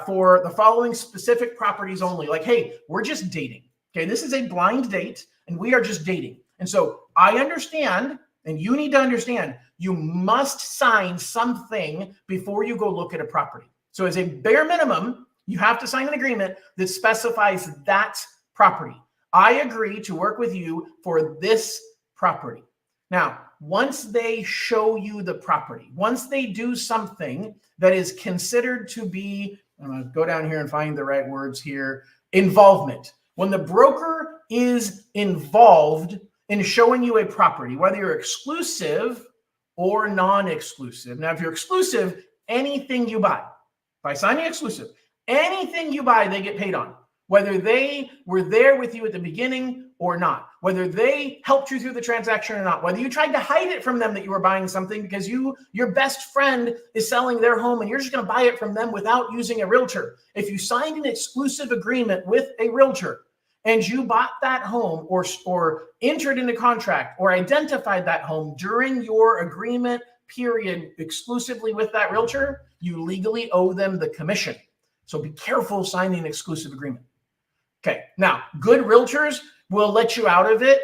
for the following specific properties only. Like, hey, we're just dating. Okay. This is a blind date and we are just dating. And so I understand, and you need to understand, you must sign something before you go look at a property. So as a bare minimum, you have to sign an agreement that specifies that property. I agree to work with you for this property. Now, once they show you the property, once they do something that is considered to be, I'm going to go down here and find the right words here, involvement. When the broker is involved in showing you a property, whether you're exclusive or non-exclusive. Now, if you're exclusive, anything you buy, by signing exclusive, anything you buy, they get paid on. Whether they were there with you at the beginning or not, whether they helped you through the transaction or not, whether you tried to hide it from them that you were buying something because your best friend is selling their home and you're just going to buy it from them without using a realtor. If you signed an exclusive agreement with a realtor and you bought that home or entered into contract or identified that home during your agreement period exclusively with that realtor, you legally owe them the commission. So be careful signing an exclusive agreement. Okay, now good realtors will let you out of it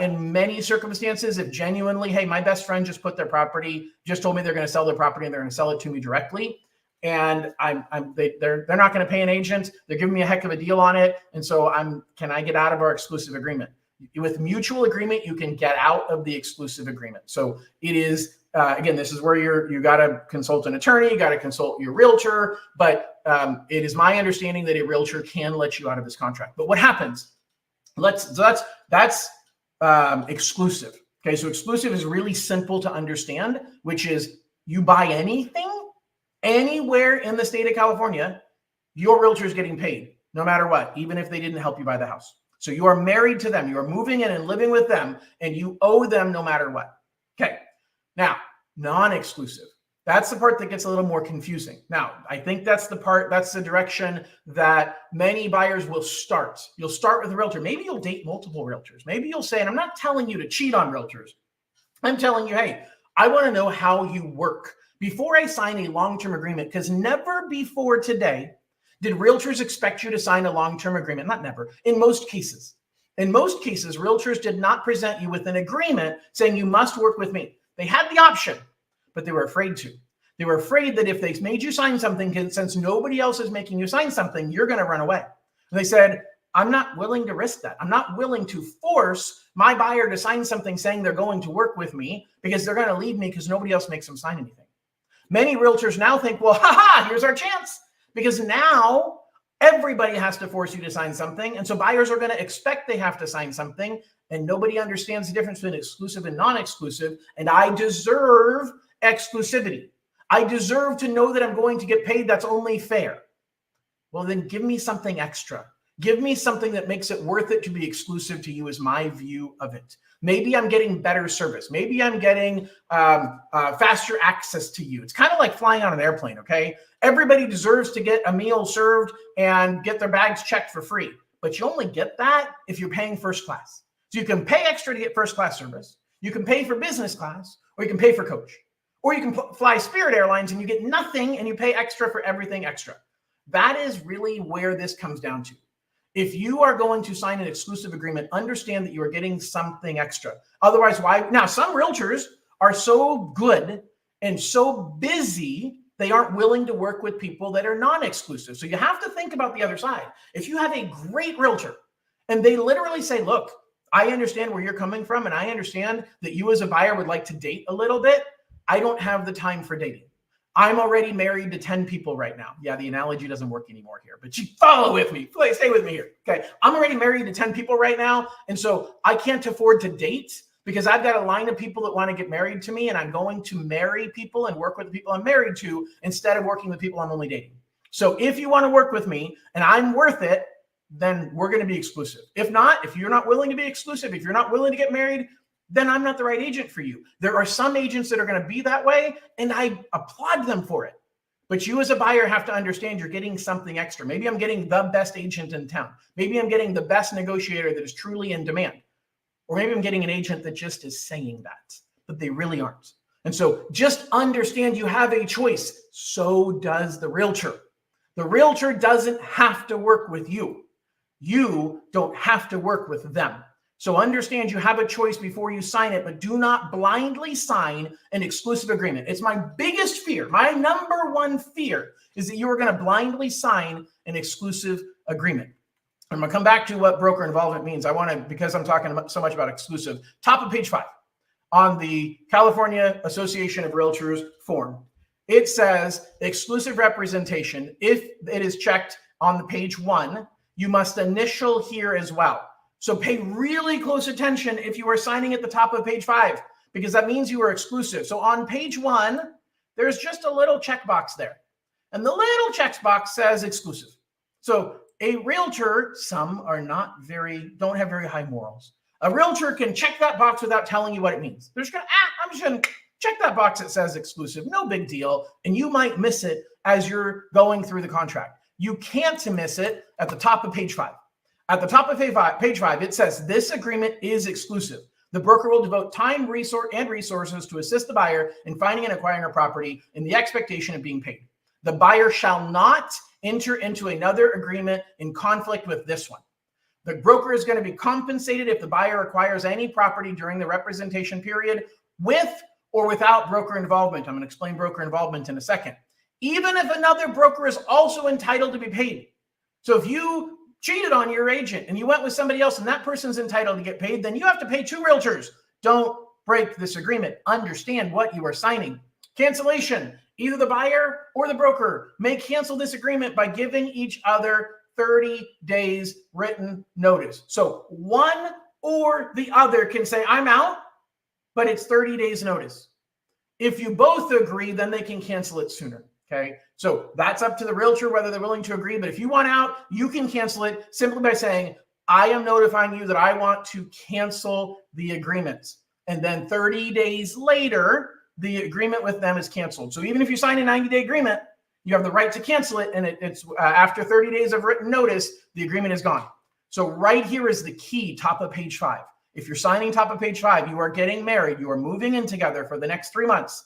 in many circumstances if genuinely, hey, my best friend just told me they're going to sell their property and they're going to sell it to me directly. And they're not going to pay an agent. They're giving me a heck of a deal on it. And so can I get out of our exclusive agreement? With mutual agreement, you can get out of the exclusive agreement. So it is, again, this is where you got to consult an attorney, you got to consult your realtor, but it is my understanding that a realtor can let you out of this contract. But what happens? That's exclusive. Okay, so exclusive is really simple to understand, which is you buy anything, anywhere in the state of California, your realtor is getting paid no matter what, even if they didn't help you buy the house. So you are married to them. You are moving in and living with them, and you owe them no matter what. Okay. Now, non-exclusive. That's the part that gets a little more confusing. Now, I think that's the direction that many buyers will start. You'll start with a realtor. Maybe you'll date multiple realtors. Maybe you'll say, and I'm not telling you to cheat on realtors. I'm telling you, hey, I want to know how you work before I sign a long-term agreement, because never before today did realtors expect you to sign a long-term agreement. Not never. In most cases, realtors did not present you with an agreement saying you must work with me. They had the option. but they were afraid to. They were afraid that if they made you sign something, since nobody else is making you sign something, you're going to run away. And they said, I'm not willing to risk that. I'm not willing to force my buyer to sign something saying they're going to work with me because they're going to leave me because nobody else makes them sign anything. Many realtors now think, well, here's our chance, because now everybody has to force you to sign something. And so buyers are going to expect they have to sign something, and nobody understands the difference between exclusive and non-exclusive. And I deserve exclusivity. I deserve to know that I'm going to get paid. That's only fair. Well, then give me something extra. Give me something that makes it worth it to be exclusive to you, is my view of it. Maybe I'm getting better service. Maybe I'm getting faster access to you. It's kind of like flying on an airplane, okay? Everybody deserves to get a meal served and get their bags checked for free. But you only get that if you're paying first class. So you can pay extra to get first class service. You can pay for business class, or you can pay for coach. Or you can fly Spirit Airlines and you get nothing and you pay extra for everything extra. That is really where this comes down to. If you are going to sign an exclusive agreement, understand that you are getting something extra. Otherwise, why? Now, some realtors are so good and so busy, they aren't willing to work with people that are non-exclusive. So you have to think about the other side. If you have a great realtor and they literally say, look, I understand where you're coming from and I understand that you as a buyer would like to date a little bit. I don't have the time for dating. I'm already married to 10 people right now. Yeah, the analogy doesn't work anymore here, but you follow with me. Please stay with me here. Okay. I'm already married to 10 people right now. And so I can't afford to date because I've got a line of people that want to get married to me, and I'm going to marry people and work with the people I'm married to instead of working with people I'm only dating. So if you want to work with me and I'm worth it, then we're going to be exclusive. If not, if you're not willing to be exclusive, if you're not willing to get married, then I'm not the right agent for you. There are some agents that are going to be that way, and I applaud them for it. But you as a buyer have to understand you're getting something extra. Maybe I'm getting the best agent in town. Maybe I'm getting the best negotiator that is truly in demand. Or maybe I'm getting an agent that just is saying that, but they really aren't. And so just understand you have a choice. So does the realtor. The realtor doesn't have to work with you. You don't have to work with them. So understand you have a choice before you sign it, but do not blindly sign an exclusive agreement. It's my biggest fear. My number one fear is that you are going to blindly sign an exclusive agreement. I'm going to come back to what broker involvement means. I want to, because I'm talking so much about exclusive, top of page 5 on the California Association of Realtors form. It says exclusive representation. If it is checked on the page 1, you must initial here as well. So pay really close attention if you are signing at the top of page 5, because that means you are exclusive. So on page 1, there's just a little checkbox there. And the little checkbox says exclusive. So a realtor, some are don't have very high morals. A realtor can check that box without telling you what it means. They're just going to, I'm just going to check that box that says exclusive. No big deal. And you might miss it as you're going through the contract. You can't miss it at the top of page 5. At the top of page 5, it says this agreement is exclusive. The broker will devote time, resources to assist the buyer in finding and acquiring a property in the expectation of being paid. The buyer shall not enter into another agreement in conflict with this one. The broker is going to be compensated if the buyer acquires any property during the representation period with or without broker involvement. I'm going to explain broker involvement in a second. Even if another broker is also entitled to be paid. So if you cheated on your agent and you went with somebody else and that person's entitled to get paid, then you have to pay 2 realtors. Don't break this agreement. Understand what you are signing. Cancellation. Either the buyer or the broker may cancel this agreement by giving each other 30 days written notice. So one or the other can say, I'm out, but it's 30 days notice. If you both agree, then they can cancel it sooner. Okay. So that's up to the realtor whether they're willing to agree. But if you want out, you can cancel it simply by saying, I am notifying you that I want to cancel the agreement. And then 30 days later, the agreement with them is canceled. So even if you sign a 90-day agreement, you have the right to cancel it. And it's after 30 days of written notice, the agreement is gone. So right here is the key, top of page 5. If you're signing top of page 5, you are getting married, you are moving in together for the next 3 months.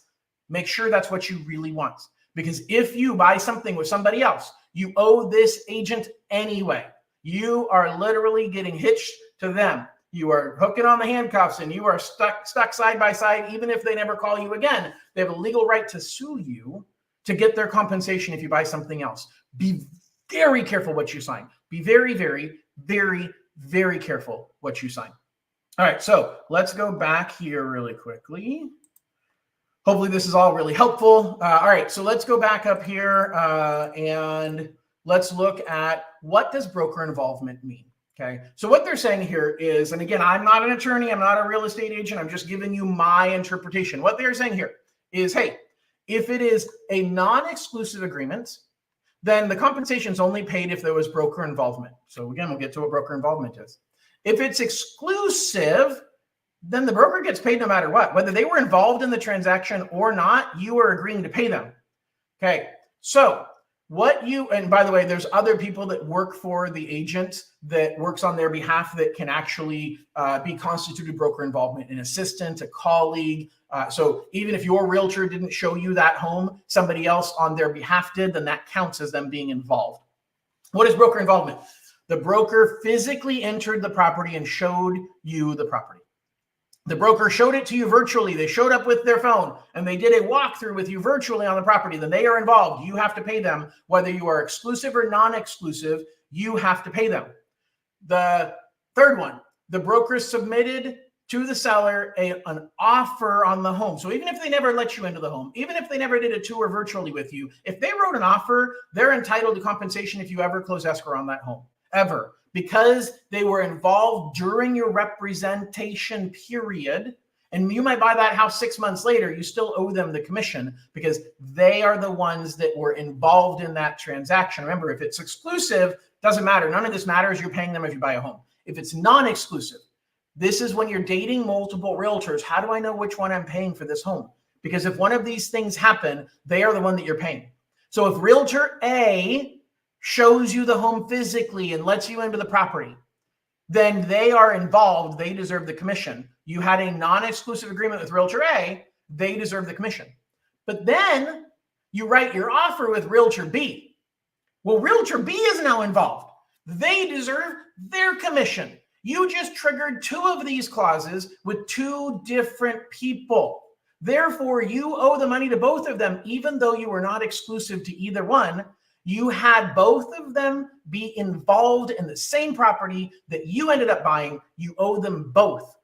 Make sure that's what you really want. Because if you buy something with somebody else, you owe this agent anyway. You are literally getting hitched to them. You are hooking on the handcuffs and you are stuck side by side. Even if they never call you again, they have a legal right to sue you to get their compensation if you buy something else. Be very careful what you sign. Be very, very, very, very careful what you sign. All right, so let's go back here really quickly. Hopefully this is all really helpful. All right, so let's go back up here and let's look at what does broker involvement mean? Okay, so what they're saying here is, and again, I'm not an attorney, I'm not a real estate agent, I'm just giving you my interpretation. What they're saying here is, hey, if it is a non-exclusive agreement, then the compensation is only paid if there was broker involvement. So again, we'll get to what broker involvement is. If it's exclusive, then the broker gets paid no matter what. Whether they were involved in the transaction or not, you are agreeing to pay them. Okay, so and by the way, there's other people that work for the agent that works on their behalf that can actually be constituted broker involvement, an assistant, a colleague. So even if your realtor didn't show you that home, somebody else on their behalf did, then that counts as them being involved. What is broker involvement? The broker physically entered the property and showed you the property. The broker showed it to you virtually. They showed up with their phone and they did a walkthrough with you virtually on the property. Then they are involved. You have to pay them. Whether you are exclusive or non-exclusive, you have to pay them. The third one, the broker submitted to the seller an offer on the home. So even if they never let you into the home, even if they never did a tour virtually with you, if they wrote an offer, they're entitled to compensation if you ever close escrow on that home, ever. Because they were involved during your representation period, and you might buy that house 6 months later, you still owe them the commission because they are the ones that were involved in that transaction. Remember, if it's exclusive, doesn't matter. None of this matters. You're paying them if you buy a home. If it's non-exclusive, this is when you're dating multiple realtors. How do I know which one I'm paying for this home? Because if one of these things happen, they are the one that you're paying. So if realtor A shows you the home physically and lets you into the property, then they are involved. They deserve the commission. You had a non-exclusive agreement with realtor A, they deserve the commission. But then you write your offer with realtor B. Well, realtor B is now involved. They deserve their commission. You just triggered two of these clauses with two different people. Therefore, you owe the money to both of them, even though you were not exclusive to either one. You had both of them be involved in the same property that you ended up buying. You owe them both.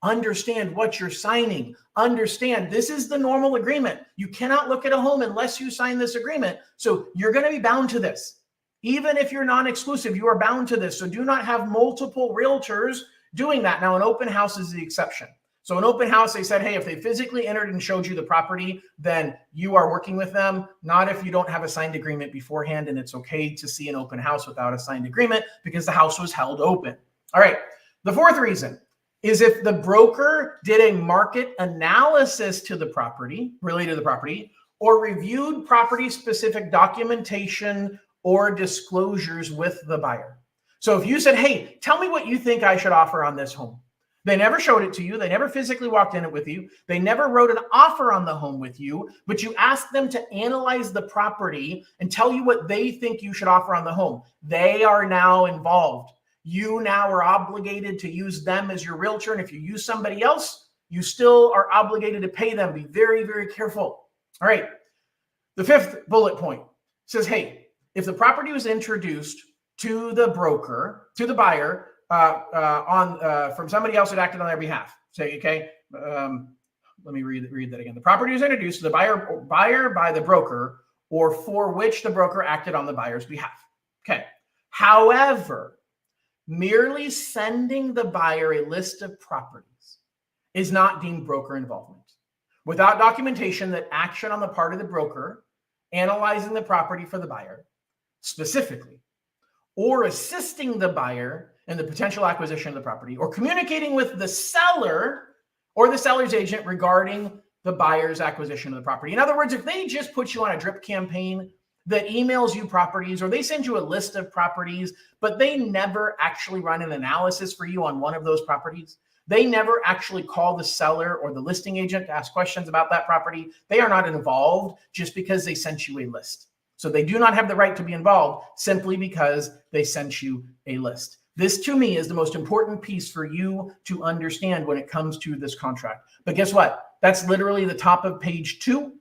Understand what you're signing. Understand this is the normal agreement. You cannot look at a home unless you sign this agreement. So you're going to be bound to this. Even if you're non-exclusive, you are bound to this. So do not have multiple realtors doing that. Now, an open house is the exception. So an open house, they said, hey, if they physically entered and showed you the property, then you are working with them. Not if you don't have a signed agreement beforehand, and it's okay to see an open house without a signed agreement because the house was held open. All right. The fourth reason is if the broker did a market analysis to the property, related to the property, or reviewed property-specific documentation or disclosures with the buyer. So if you said, hey, tell me what you think I should offer on this home. They never showed it to you. They never physically walked in it with you. They never wrote an offer on the home with you, but you asked them to analyze the property and tell you what they think you should offer on the home. They are now involved. You now are obligated to use them as your realtor. And if you use somebody else, you still are obligated to pay them. Be very, very careful. All right. The fifth bullet point says, hey, if the property was introduced to the broker, to the buyer, from somebody else that acted on their behalf. Say, okay, let me read that again. The property was introduced to the buyer by the broker, or for which the broker acted on the buyer's behalf. Okay. However, merely sending the buyer a list of properties is not deemed broker involvement. Without documentation that action on the part of the broker analyzing the property for the buyer specifically, or assisting the buyer in the potential acquisition of the property, or communicating with the seller or the seller's agent regarding the buyer's acquisition of the property. In other words, if they just put you on a drip campaign that emails you properties, or they send you a list of properties, but they never actually run an analysis for you on one of those properties, they never actually call the seller or the listing agent to ask questions about that property, they are not involved just because they sent you a list. So they do not have the right to be involved simply because they sent you a list. This to me is the most important piece for you to understand when it comes to this contract. But guess what? That's literally the top of page 2.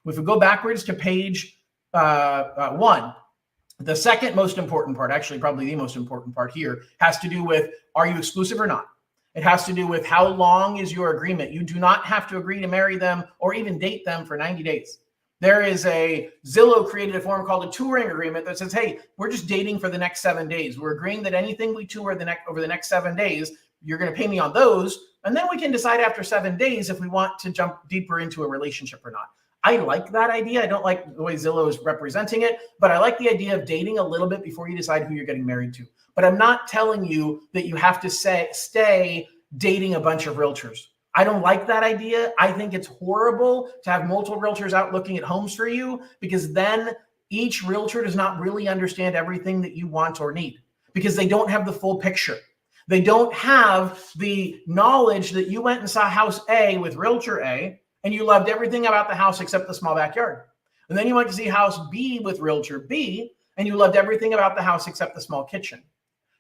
If we go backwards to page 1, the second most important part, actually probably the most important part here, has to do with, are you exclusive or not? It has to do with how long is your agreement. You do not have to agree to marry them or even date them for 90 days. There is a Zillow created a form called a touring agreement that says, hey, we're just dating for the next 7 days. We're agreeing that anything we tour over the next 7 days, you're going to pay me on those. And then we can decide after 7 days if we want to jump deeper into a relationship or not. I like that idea. I don't like the way Zillow is representing it, but I like the idea of dating a little bit before you decide who you're getting married to. But I'm not telling you that you have to stay dating a bunch of realtors. I don't like that idea. I think it's horrible to have multiple realtors out looking at homes for you, because then each realtor does not really understand everything that you want or need, because they don't have the full picture. They don't have the knowledge that you went and saw house A with realtor A and you loved everything about the house except the small backyard. And then you went to see house B with realtor B and you loved everything about the house except the small kitchen.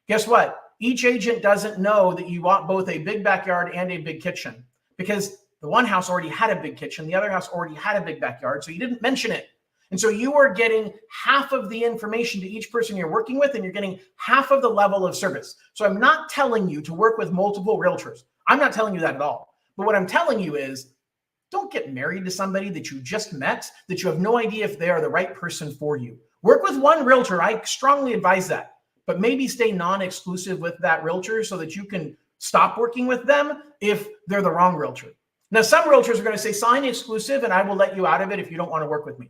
Guess what? Each agent doesn't know that you want both a big backyard and a big kitchen, because the one house already had a big kitchen. The other house already had a big backyard. So you didn't mention it. And so you are getting half of the information to each person you're working with, and you're getting half of the level of service. So I'm not telling you to work with multiple realtors. I'm not telling you that at all. But what I'm telling you is, don't get married to somebody that you just met, that you have no idea if they are the right person for you. Work with one realtor. I strongly advise that. But maybe stay non-exclusive with that realtor so that you can stop working with them if they're the wrong realtor. Now, some realtors are going to say, sign exclusive and I will let you out of it if you don't want to work with me.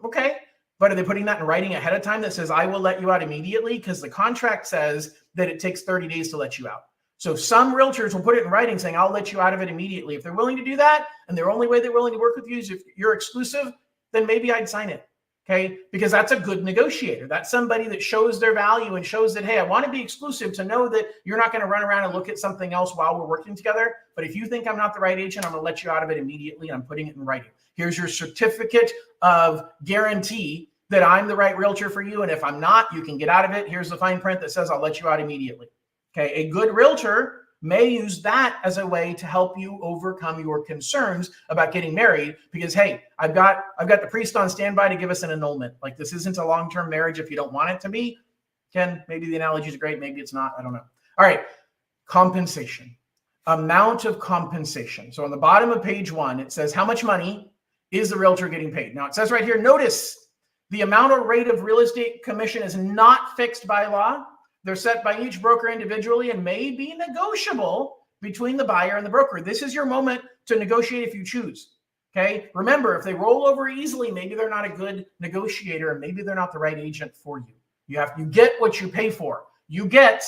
Okay. But are they putting that in writing ahead of time that says, I will let you out immediately? Because the contract says that it takes 30 days to let you out. So some realtors will put it in writing saying, I'll let you out of it immediately. If they're willing to do that, and the only way they're willing to work with you is if you're exclusive, then maybe I'd sign it. Okay, because that's a good negotiator. That's somebody that shows their value and shows that, hey, I want to be exclusive to know that you're not going to run around and look at something else while we're working together. But if you think I'm not the right agent, I'm going to let you out of it immediately, and I'm putting it in writing. Here's your certificate of guarantee that I'm the right realtor for you. And if I'm not, you can get out of it. Here's the fine print that says I'll let you out immediately. Okay, a good realtor may use that as a way to help you overcome your concerns about getting married, because, hey, I've got the priest on standby to give us an annulment. Like, this isn't a long-term marriage if you don't want it to be. Ken, maybe the analogy is great, maybe it's not, I don't know. All right, compensation, amount of compensation. So on the bottom of page 1, it says, how much money is the realtor getting paid? Now it says right here, notice the amount or rate of real estate commission is not fixed by law. They're set by each broker individually and may be negotiable between the buyer and the broker. This is your moment to negotiate if you choose. Okay. Remember, if they roll over easily, maybe they're not a good negotiator and maybe they're not the right agent for you. You get what you pay for. You get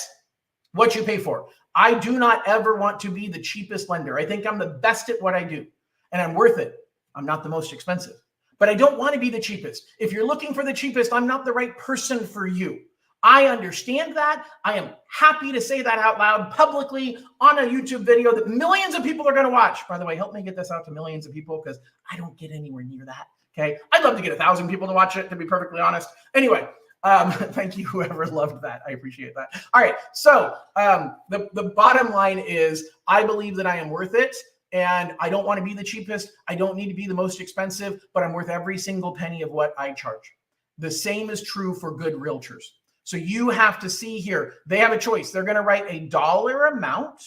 what you pay for. I do not ever want to be the cheapest lender. I think I'm the best at what I do and I'm worth it. I'm not the most expensive, but I don't want to be the cheapest. If you're looking for the cheapest, I'm not the right person for you. I understand that. I am happy to say that out loud publicly on a YouTube video that millions of people are going to watch. By the way, help me get this out to millions of people, because I don't get anywhere near that. Okay. I'd love to get 1,000 people to watch it, to be perfectly honest. Anyway, thank you, whoever loved that. I appreciate that. All right. So the bottom line is, I believe that I am worth it. And I don't want to be the cheapest. I don't need to be the most expensive, but I'm worth every single penny of what I charge. The same is true for good realtors. So you have to see here, they have a choice. They're going to write a dollar amount,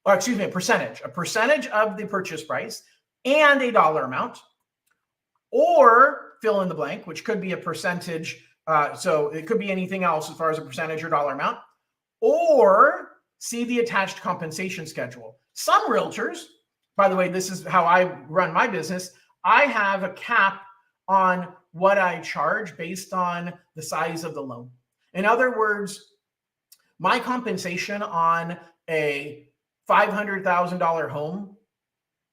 or excuse me, a percentage of the purchase price and a dollar amount, or fill in the blank, which could be a percentage. So it could be anything else as far as a percentage or dollar amount, or see the attached compensation schedule. Some realtors, by the way, this is how I run my business. I have a cap on what I charge based on the size of the loan. In other words, my compensation on a $500,000 home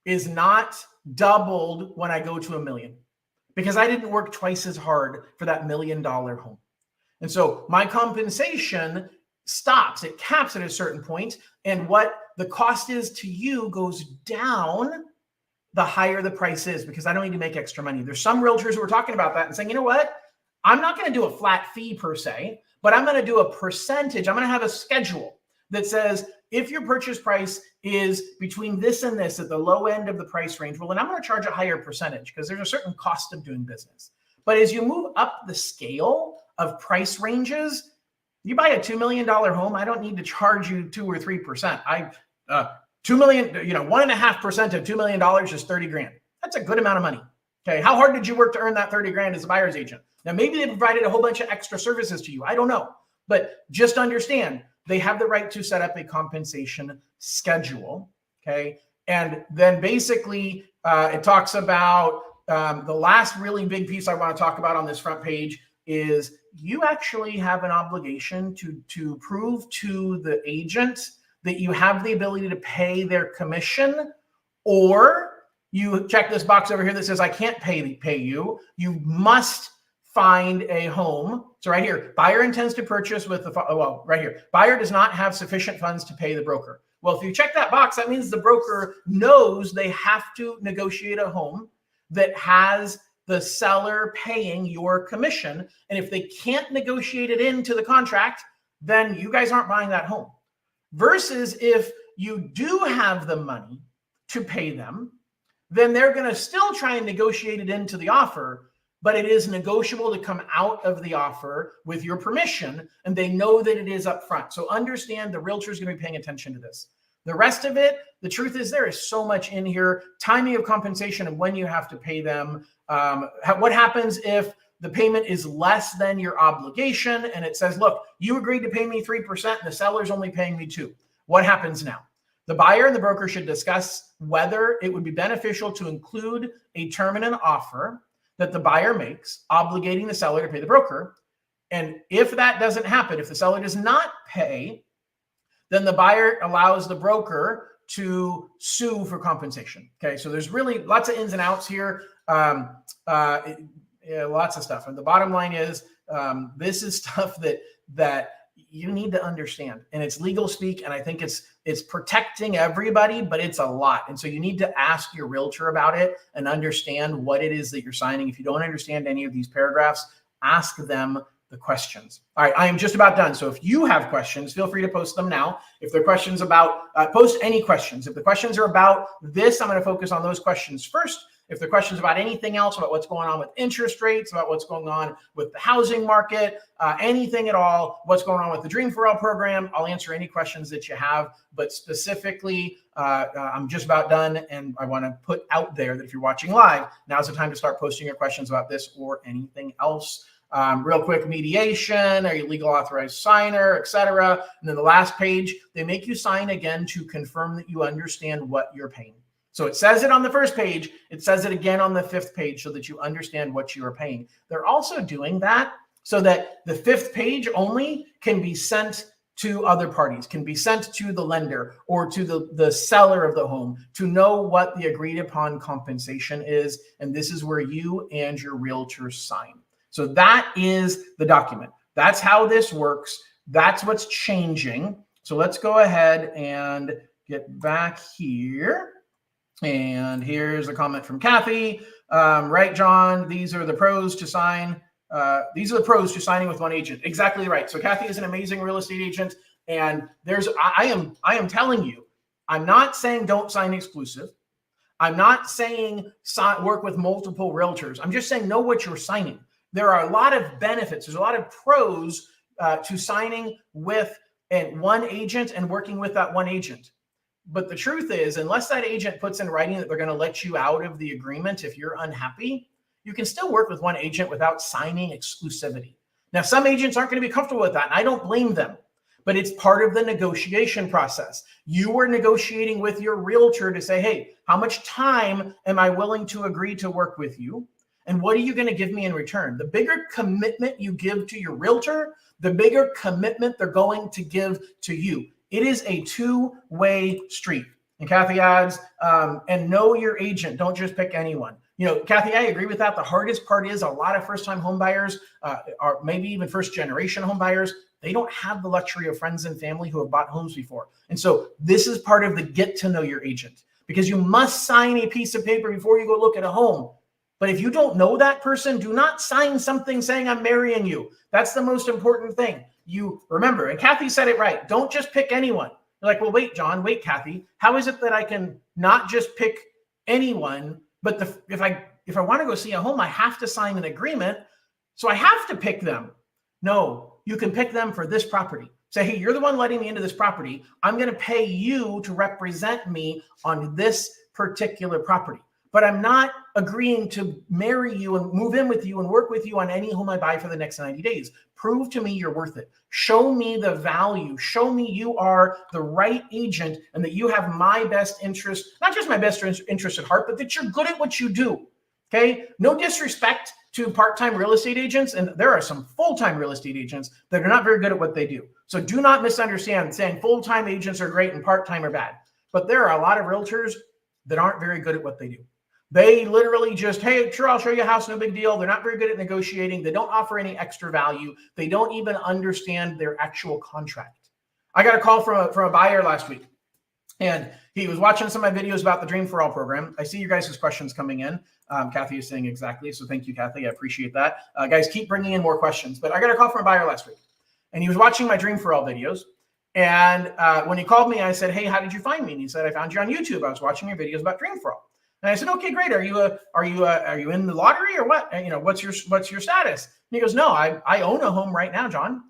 is not doubled when I go to $1 million, because I didn't work twice as hard for that $1 million home. And so my compensation stops, it caps at a certain point, and what the cost is to you goes down the higher the price is, because I don't need to make extra money. There's some realtors who are talking about that and saying, you know what? I'm not going to do a flat fee per se, but I'm going to do a percentage. I'm going to have a schedule that says if your purchase price is between this and this at the low end of the price range, well, then I'm going to charge a higher percentage because there's a certain cost of doing business. But as you move up the scale of price ranges, you buy a $2 million home, I don't need to charge you 2 or 3%. 2 million, 1.5% of $2 million is 30 grand. That's a good amount of money. Okay. How hard did you work to earn that 30 grand as a buyer's agent? Now, maybe they provided a whole bunch of extra services to you. I don't know, but just understand they have the right to set up a compensation schedule. Okay. And then basically it talks about the last really big piece I want to talk about on this front page is you actually have an obligation to prove to the agent that you have the ability to pay their commission, or you check this box over here that says, I can't pay you. You must find a home. So right here, buyer intends to purchase with right here, buyer does not have sufficient funds to pay the broker. Well, if you check that box, that means the broker knows they have to negotiate a home that has the seller paying your commission. And if they can't negotiate it into the contract, then you guys aren't buying that home. Versus if you do have the money to pay them, then they're going to still try and negotiate it into the offer, but it is negotiable to come out of the offer with your permission, and they know that it is up front. So understand the realtor is going to be paying attention to this. The rest of it, the truth is there is so much in here, timing of compensation and when you have to pay them. What happens if the payment is less than your obligation and it says, look, you agreed to pay me 3% and the seller's only paying me 2%. What happens now? The buyer and the broker should discuss whether it would be beneficial to include a term in an offer that the buyer makes, obligating the seller to pay the broker. And if that doesn't happen, if the seller does not pay, then the buyer allows the broker to sue for compensation. Okay, so there's really lots of ins and outs here, lots of stuff. And the bottom line is, this is stuff that you need to understand, and it's legal speak. And I think it's protecting everybody, but it's a lot. And so you need to ask your realtor about it and understand what it is that you're signing. If you don't understand any of these paragraphs, ask them the questions. All right, I am just about done. So if you have questions, feel free to post them now. If they're questions about, post any questions. If the questions are about this, I'm going to focus on those questions first. If the questions about anything else, about what's going on with interest rates, about what's going on with the housing market, anything at all, what's going on with the Dream for All program, I'll answer any questions that you have. But specifically, I'm just about done. And I want to put out there that if you're watching live, now's the time to start posting your questions about this or anything else. Real quick, mediation, are you legal authorized signer, etc. And then the last page, they make you sign again to confirm that you understand what you're paying. So it says it on the first page, it says it again on the 5th page so that you understand what you are paying. They're also doing that so that the 5th page only can be sent to other parties, can be sent to the lender or to the seller of the home to know what the agreed upon compensation is. And this is where you and your realtor sign. So that is the document. That's how this works. That's what's changing. So let's go ahead and get back here. And here's a comment from Kathy. Right, John, these are the pros to sign. These are the pros to signing with one agent. Exactly right. So Kathy is an amazing real estate agent. And I am telling you, I'm not saying don't sign exclusive. I'm not saying work with multiple realtors. I'm just saying know what you're signing. There are a lot of benefits. There's a lot of pros to signing with one agent and working with that one agent. But the truth is, unless that agent puts in writing that they're going to let you out of the agreement if you're unhappy, you can still work with one agent without signing exclusivity. Now, some agents aren't going to be comfortable with that, and I don't blame them, but it's part of the negotiation process. You are negotiating with your realtor to say, hey, how much time am I willing to agree to work with you? And what are you going to give me in return? The bigger commitment you give to your realtor, the bigger commitment they're going to give to you. It is a two-way street. And Kathy adds, and know your agent. Don't just pick anyone. Kathy, I agree with that. The hardest part is a lot of first-time home buyers, or maybe even first-generation home buyers, they don't have the luxury of friends and family who have bought homes before. And so this is part of the get to know your agent, because you must sign a piece of paper before you go look at a home. But if you don't know that person, do not sign something saying I'm marrying you. That's the most important thing. You remember, and Kathy said it right. Don't just pick anyone. You're like, well, wait, John, wait, Kathy. How is it that I can not just pick anyone, but if I want to go see a home, I have to sign an agreement. So I have to pick them. No, you can pick them for this property. Say, hey, you're the one letting me into this property. I'm going to pay you to represent me on this particular property. But I'm not agreeing to marry you and move in with you and work with you on any home I buy for the next 90 days. Prove to me you're worth it. Show me the value. Show me you are the right agent and that you have my best interest, not just my best interest at heart, but that you're good at what you do. Okay? No disrespect to part-time real estate agents, and there are some full-time real estate agents that are not very good at what they do. So do not misunderstand saying full-time agents are great and part-time are bad. But there are a lot of realtors that aren't very good at what they do. They literally just, hey, sure, I'll show you a house, no big deal. They're not very good at negotiating. They don't offer any extra value. They don't even understand their actual contract. I got a call from a buyer last week, and he was watching some of my videos about the Dream for All program. I see you guys' questions coming in. Kathy is saying exactly. So thank you, Kathy. I appreciate that. Guys, keep bringing in more questions. But I got a call from a buyer last week, and he was watching my Dream for All videos. And when he called me, I said, hey, how did you find me? And he said, I found you on YouTube. I was watching your videos about Dream for All. And I said, okay, great. Are you in the lottery or what? You know, what's your status? And he goes, no, I own a home right now, John.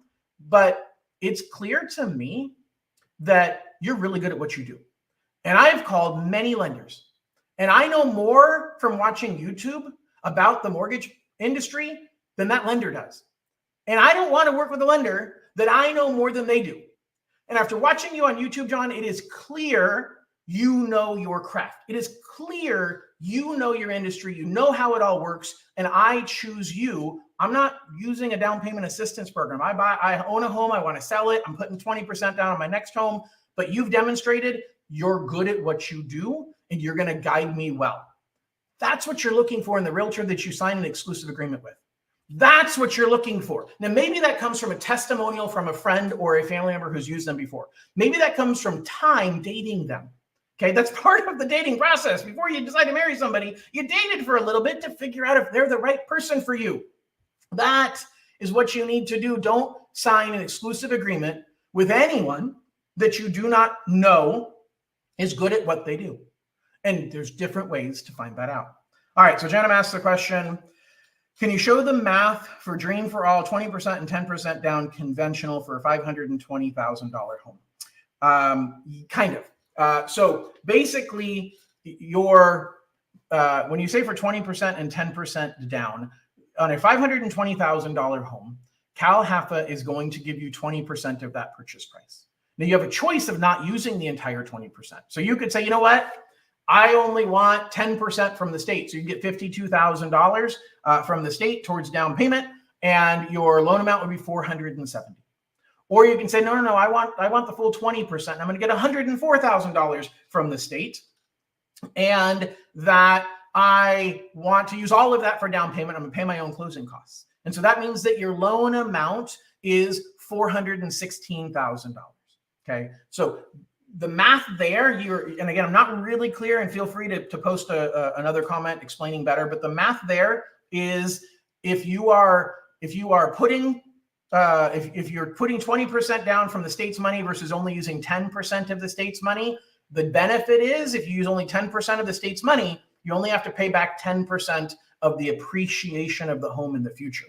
But it's clear to me that you're really good at what you do. And I've called many lenders, and I know more from watching YouTube about the mortgage industry than that lender does. And I don't want to work with a lender that I know more than they do. And after watching you on YouTube, John, it is clear you know your craft. It is clear you know your industry. You know how it all works. And I choose you. I'm not using a down payment assistance program. I own a home. I want to sell it. I'm putting 20% down on my next home. But you've demonstrated you're good at what you do, and you're going to guide me well. That's what you're looking for in the realtor that you sign an exclusive agreement with. That's what you're looking for. Now, maybe that comes from a testimonial from a friend or a family member who's used them before. Maybe that comes from time dating them. Okay, that's part of the dating process. Before you decide to marry somebody, you dated for a little bit to figure out if they're the right person for you. That is what you need to do. Don't sign an exclusive agreement with anyone that you do not know is good at what they do. And there's different ways to find that out. All right, so Jenna asked the question, can you show the math for Dream for All 20% and 10% down conventional for a $520,000 home? Kind of. So basically, when you say for 20% and 10% down, on a $520,000 home, Cal Haffa is going to give you 20% of that purchase price. Now, you have a choice of not using the entire 20%. So you could say, you know what? I only want 10% from the state. So you get $52,000 from the state towards down payment, and your loan amount would be $470,000. Or you can say, no, I want the full 20%. I'm going to get $104,000 from the state, and that I want to use all of that for down payment. I'm going to pay my own closing costs. And so that means that your loan amount is $416,000. Okay. So the math there, and again, I'm not really clear, and feel free to post another comment explaining better, but the math there is if you're putting 20% down from the state's money versus only using 10% of the state's money, the benefit is if you use only 10% of the state's money, you only have to pay back 10% of the appreciation of the home in the future.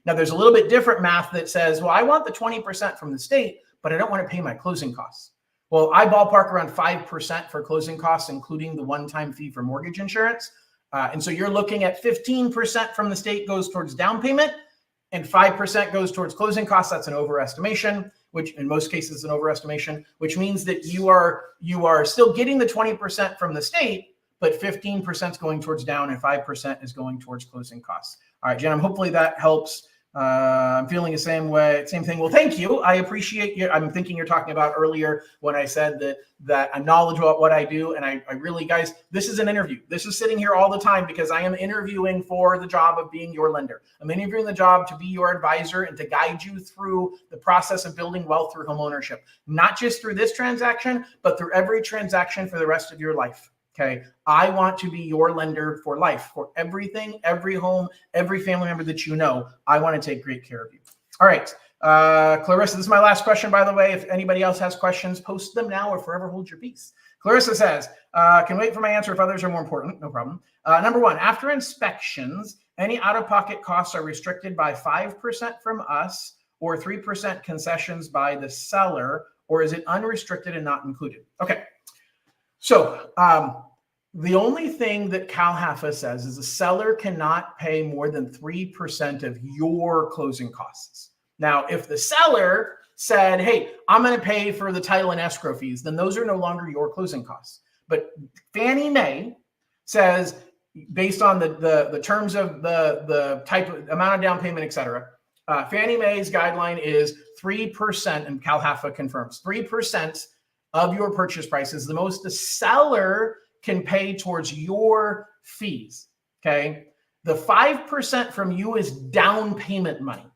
Now, there's a little bit different math that says, well, I want the 20% from the state, but I don't want to pay my closing costs. Well, I ballpark around 5% for closing costs, including the one-time fee for mortgage insurance. And so you're looking at 15% from the state goes towards down payment, and 5% goes towards closing costs. That's an overestimation, which in most cases is an overestimation, which means that you are still getting the 20% from the state, but 15% is going towards down and 5% is going towards closing costs. All right, Jen, hopefully that helps. I'm feeling the same thing. Well, thank you. I appreciate you. I'm thinking you're talking about earlier when I said that I'm knowledgeable about what I do. And I really, guys, this is an interview. This is sitting here all the time because I am interviewing for the job of being your lender. I'm interviewing the job to be your advisor and to guide you through the process of building wealth through home ownership, not just through this transaction, but through every transaction for the rest of your life. Okay. I want to be your lender for life, for everything, every home, every family member that you know. I want to take great care of you. All right. Clarissa, this is my last question, by the way. If anybody else has questions, post them now or forever hold your peace. Clarissa says, can wait for my answer if others are more important. No problem. Number one, after inspections, any out-of-pocket costs are restricted by 5% from us or 3% concessions by the seller, or is it unrestricted and not included? Okay. So the only thing that CalHFA says is the seller cannot pay more than 3% of your closing costs. Now, if the seller said, hey, I'm going to pay for the title and escrow fees, then those are no longer your closing costs. But Fannie Mae says, based on the terms of the type of amount of down payment, et cetera, Fannie Mae's guideline is 3%, and CalHFA confirms 3% of your purchase price is the most the seller can pay towards your fees. Okay. The 5% from you is down payment money.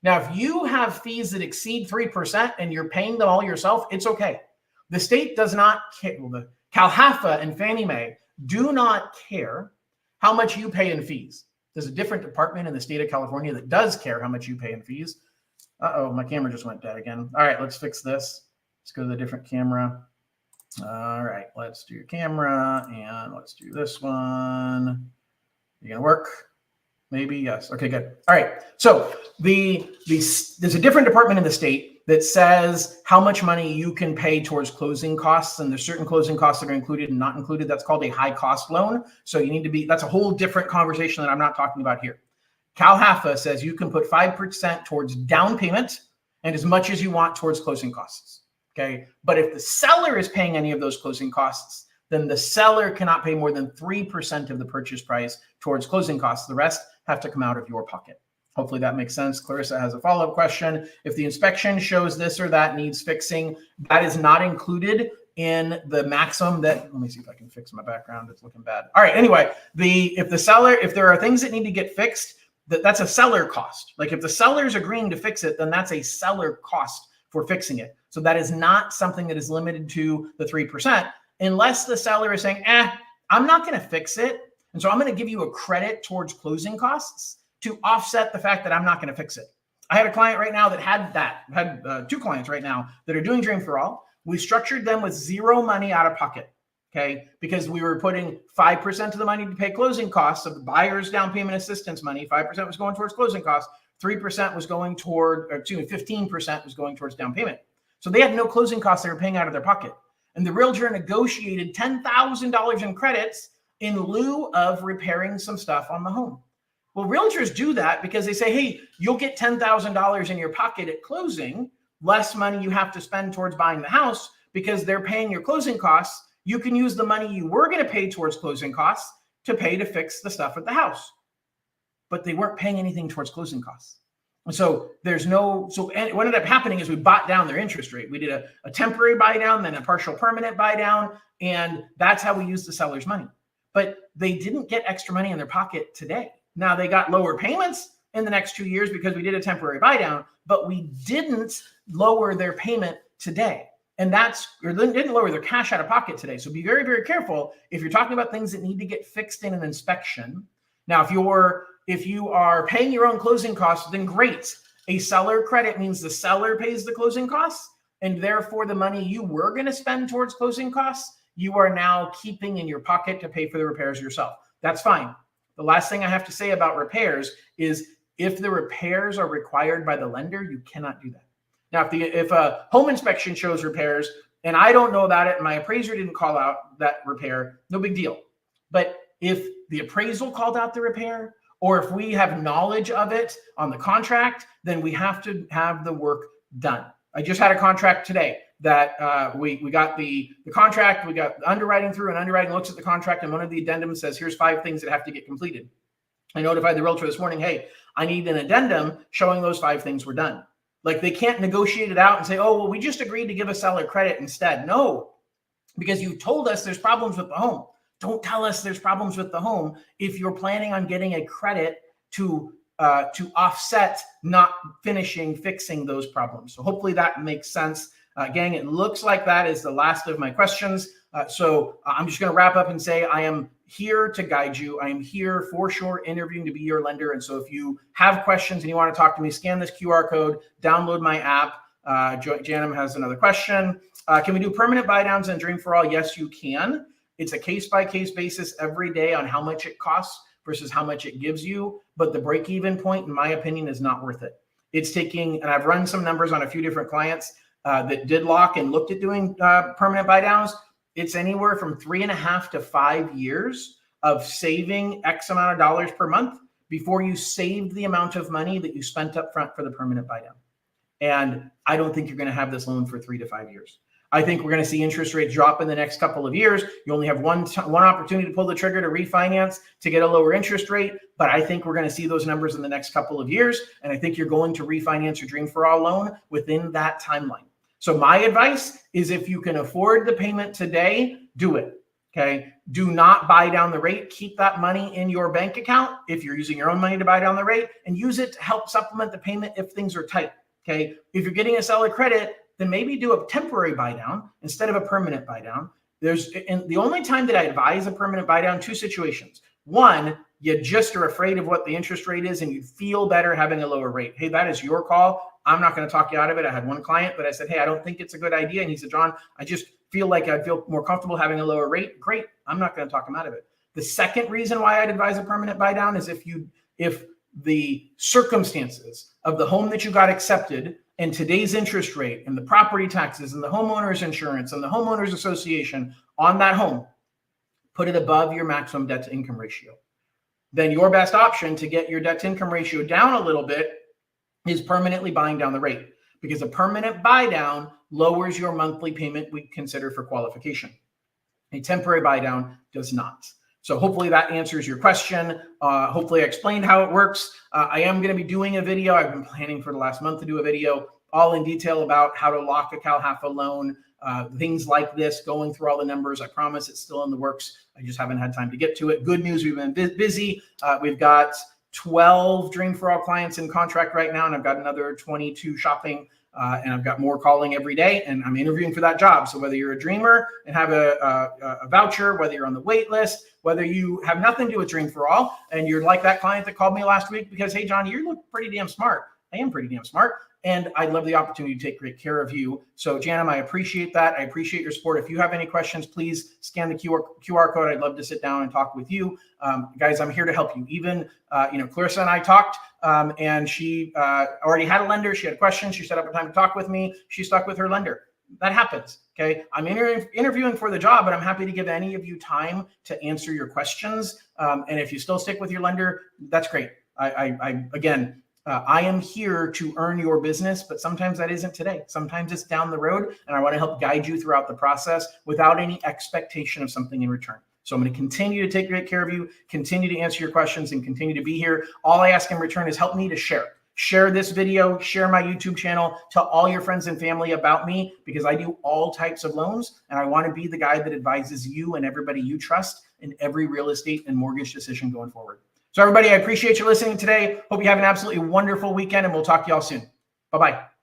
Now, if you have fees that exceed 3% and you're paying them all yourself, it's okay. The state does not care. Well, the CalHFA and Fannie Mae do not care how much you pay in fees. There's a different department in the state of California that does care how much you pay in fees. Uh-oh, my camera just went dead again. All right, let's fix this. Let's go to the different camera. All right, let's do your camera and let's do this one. You gonna work? Maybe, yes. Okay, good. All right. So there's a different department in the state that says how much money you can pay towards closing costs, and there's certain closing costs that are included and not included. That's called a high cost loan. So you need to be, that's a whole different conversation that I'm not talking about here. CalHFA says you can put 5% towards down payment and as much as you want towards closing costs. Okay. But if the seller is paying any of those closing costs, then the seller cannot pay more than 3% of the purchase price towards closing costs. The rest have to come out of your pocket. Hopefully that makes sense. Clarissa has a follow-up question. If the inspection shows this or that needs fixing, that is not included in the maximum that, let me see if I can fix my background. It's looking bad. All right. Anyway, if there are things that need to get fixed, that's a seller cost. Like if the seller is agreeing to fix it, then that's a seller cost for fixing it. So that is not something that is limited to the 3%, unless the seller is saying, I'm not going to fix it. And so I'm going to give you a credit towards closing costs to offset the fact that I'm not going to fix it. I had a client right now that had two clients right now that are doing Dream for All. We structured them with zero money out of pocket. Okay. Because we were putting 5% of the money to pay closing costs of the buyer's down payment assistance money. 5% was going towards closing costs. 3% was going toward, 15% was going towards down payment. So they had no closing costs they were paying out of their pocket. And the realtor negotiated $10,000 in credits in lieu of repairing some stuff on the home. Well, realtors do that because they say, hey, you'll get $10,000 in your pocket at closing, less money you have to spend towards buying the house because they're paying your closing costs. You can use the money you were going to pay towards closing costs to pay to fix the stuff at the house. But they weren't paying anything towards closing costs. And so and what ended up happening is we bought down their interest rate. We did a temporary buy down, then a partial permanent buy down, and that's how we used the seller's money. But they didn't get extra money in their pocket today. Now they got lower payments in the next 2 years because we did a temporary buy down, but we didn't lower their payment today. And didn't lower their cash out of pocket today. So be very, very careful if you're talking about things that need to get fixed in an inspection. Now, if you are paying your own closing costs, then great. A seller credit means the seller pays the closing costs, and therefore the money you were going to spend towards closing costs, you are now keeping in your pocket to pay for the repairs yourself. That's fine. The last thing I have to say about repairs is if the repairs are required by the lender, you cannot do that. Now, if a home inspection shows repairs and I don't know about it and my appraiser didn't call out that repair, no big deal. But if the appraisal called out the repair, or if we have knowledge of it on the contract, then we have to have the work done. I just had a contract today that we got the contract, we got the underwriting through, and underwriting looks at the contract, and one of the addendums says, here's 5 things that have to get completed. I notified the realtor this morning, hey, I need an addendum showing those 5 things were done. Like they can't negotiate it out and say, oh, well, we just agreed to give a seller credit instead. No, because you told us there's problems with the home. Don't tell us there's problems with the home if you're planning on getting a credit to offset not fixing those problems. So hopefully that makes sense. Gang, it looks like that is the last of my questions. So I'm just going to wrap up and say I am here to guide you. I am here for sure interviewing to be your lender. And so if you have questions and you want to talk to me, scan this QR code, download my app. Janum has another question. Can we do permanent buy downs and Dream for All? Yes, you can. It's a case-by-case basis every day on how much it costs versus how much it gives you. But the break-even point, in my opinion, is not worth it. It's taking, and I've run some numbers on a few different clients that did lock and looked at doing permanent buy downs. It's anywhere from 3.5 to 5 years of saving X amount of dollars per month before you saved the amount of money that you spent up front for the permanent buy down. And I don't think you're going to have this loan for 3 to 5 years. I think we're going to see interest rates drop in the next couple of years. You only have one opportunity to pull the trigger to refinance to get a lower interest rate. But I think we're going to see those numbers in the next couple of years. And I think you're going to refinance your Dream for All loan within that timeline. So my advice is if you can afford the payment today, do it. Okay. Do not buy down the rate. Keep that money in your bank account if you're using your own money to buy down the rate, and use it to help supplement the payment if things are tight. Okay. If you're getting a seller credit, then maybe do a temporary buy down instead of a permanent buy down. And the only time that I advise a permanent buy down, 2 situations. One, you just are afraid of what the interest rate is and you feel better having a lower rate. Hey, that is your call. I'm not going to talk you out of it. I had one client that I said, hey, I don't think it's a good idea. And he said, John, I just feel like I'd feel more comfortable having a lower rate. Great. I'm not going to talk him out of it. The second reason why I'd advise a permanent buy down is if the circumstances of the home that you got accepted and today's interest rate and the property taxes and the homeowner's insurance and the homeowners association on that home put it above your maximum debt to income ratio, then your best option to get your debt to income ratio down a little bit is permanently buying down the rate, because a permanent buy down lowers your monthly payment we consider for qualification. A temporary buy down does not. So hopefully that answers your question. Hopefully I explained how it works. I am going to be doing a video. I've been planning for the last month to do a video all in detail about how to lock a CalHFA loan, things like this, going through all the numbers. I promise it's still in the works. I just haven't had time to get to it. Good news, we've been busy. We've got 12 Dream for All clients in contract right now, and I've got another 22 shopping. And I've got more calling every day, and I'm interviewing for that job. So whether you're a dreamer and have a voucher, whether you're on the wait list, whether you have nothing to do with Dream for All, and you're like that client that called me last week because, hey, John, you look pretty damn smart. I am pretty damn smart. And I'd love the opportunity to take great care of you. So Janum, I appreciate that. I appreciate your support. If you have any questions, please scan the QR code. I'd love to sit down and talk with you. Guys, I'm here to help you. Even, Clarissa and I talked, and she already had a lender. She had questions. She set up a time to talk with me. She stuck with her lender. That happens. Okay. I'm interviewing for the job, but I'm happy to give any of you time to answer your questions. And if you still stick with your lender, that's great. I am here to earn your business, but sometimes that isn't today. Sometimes it's down the road, and I want to help guide you throughout the process without any expectation of something in return. So I'm going to continue to take great care of you, continue to answer your questions, and continue to be here. All I ask in return is help me to share. Share this video, share my YouTube channel, tell all your friends and family about me, because I do all types of loans, and I want to be the guy that advises you and everybody you trust in every real estate and mortgage decision going forward. So everybody, I appreciate you listening today. Hope you have an absolutely wonderful weekend, and we'll talk to y'all soon. Bye-bye.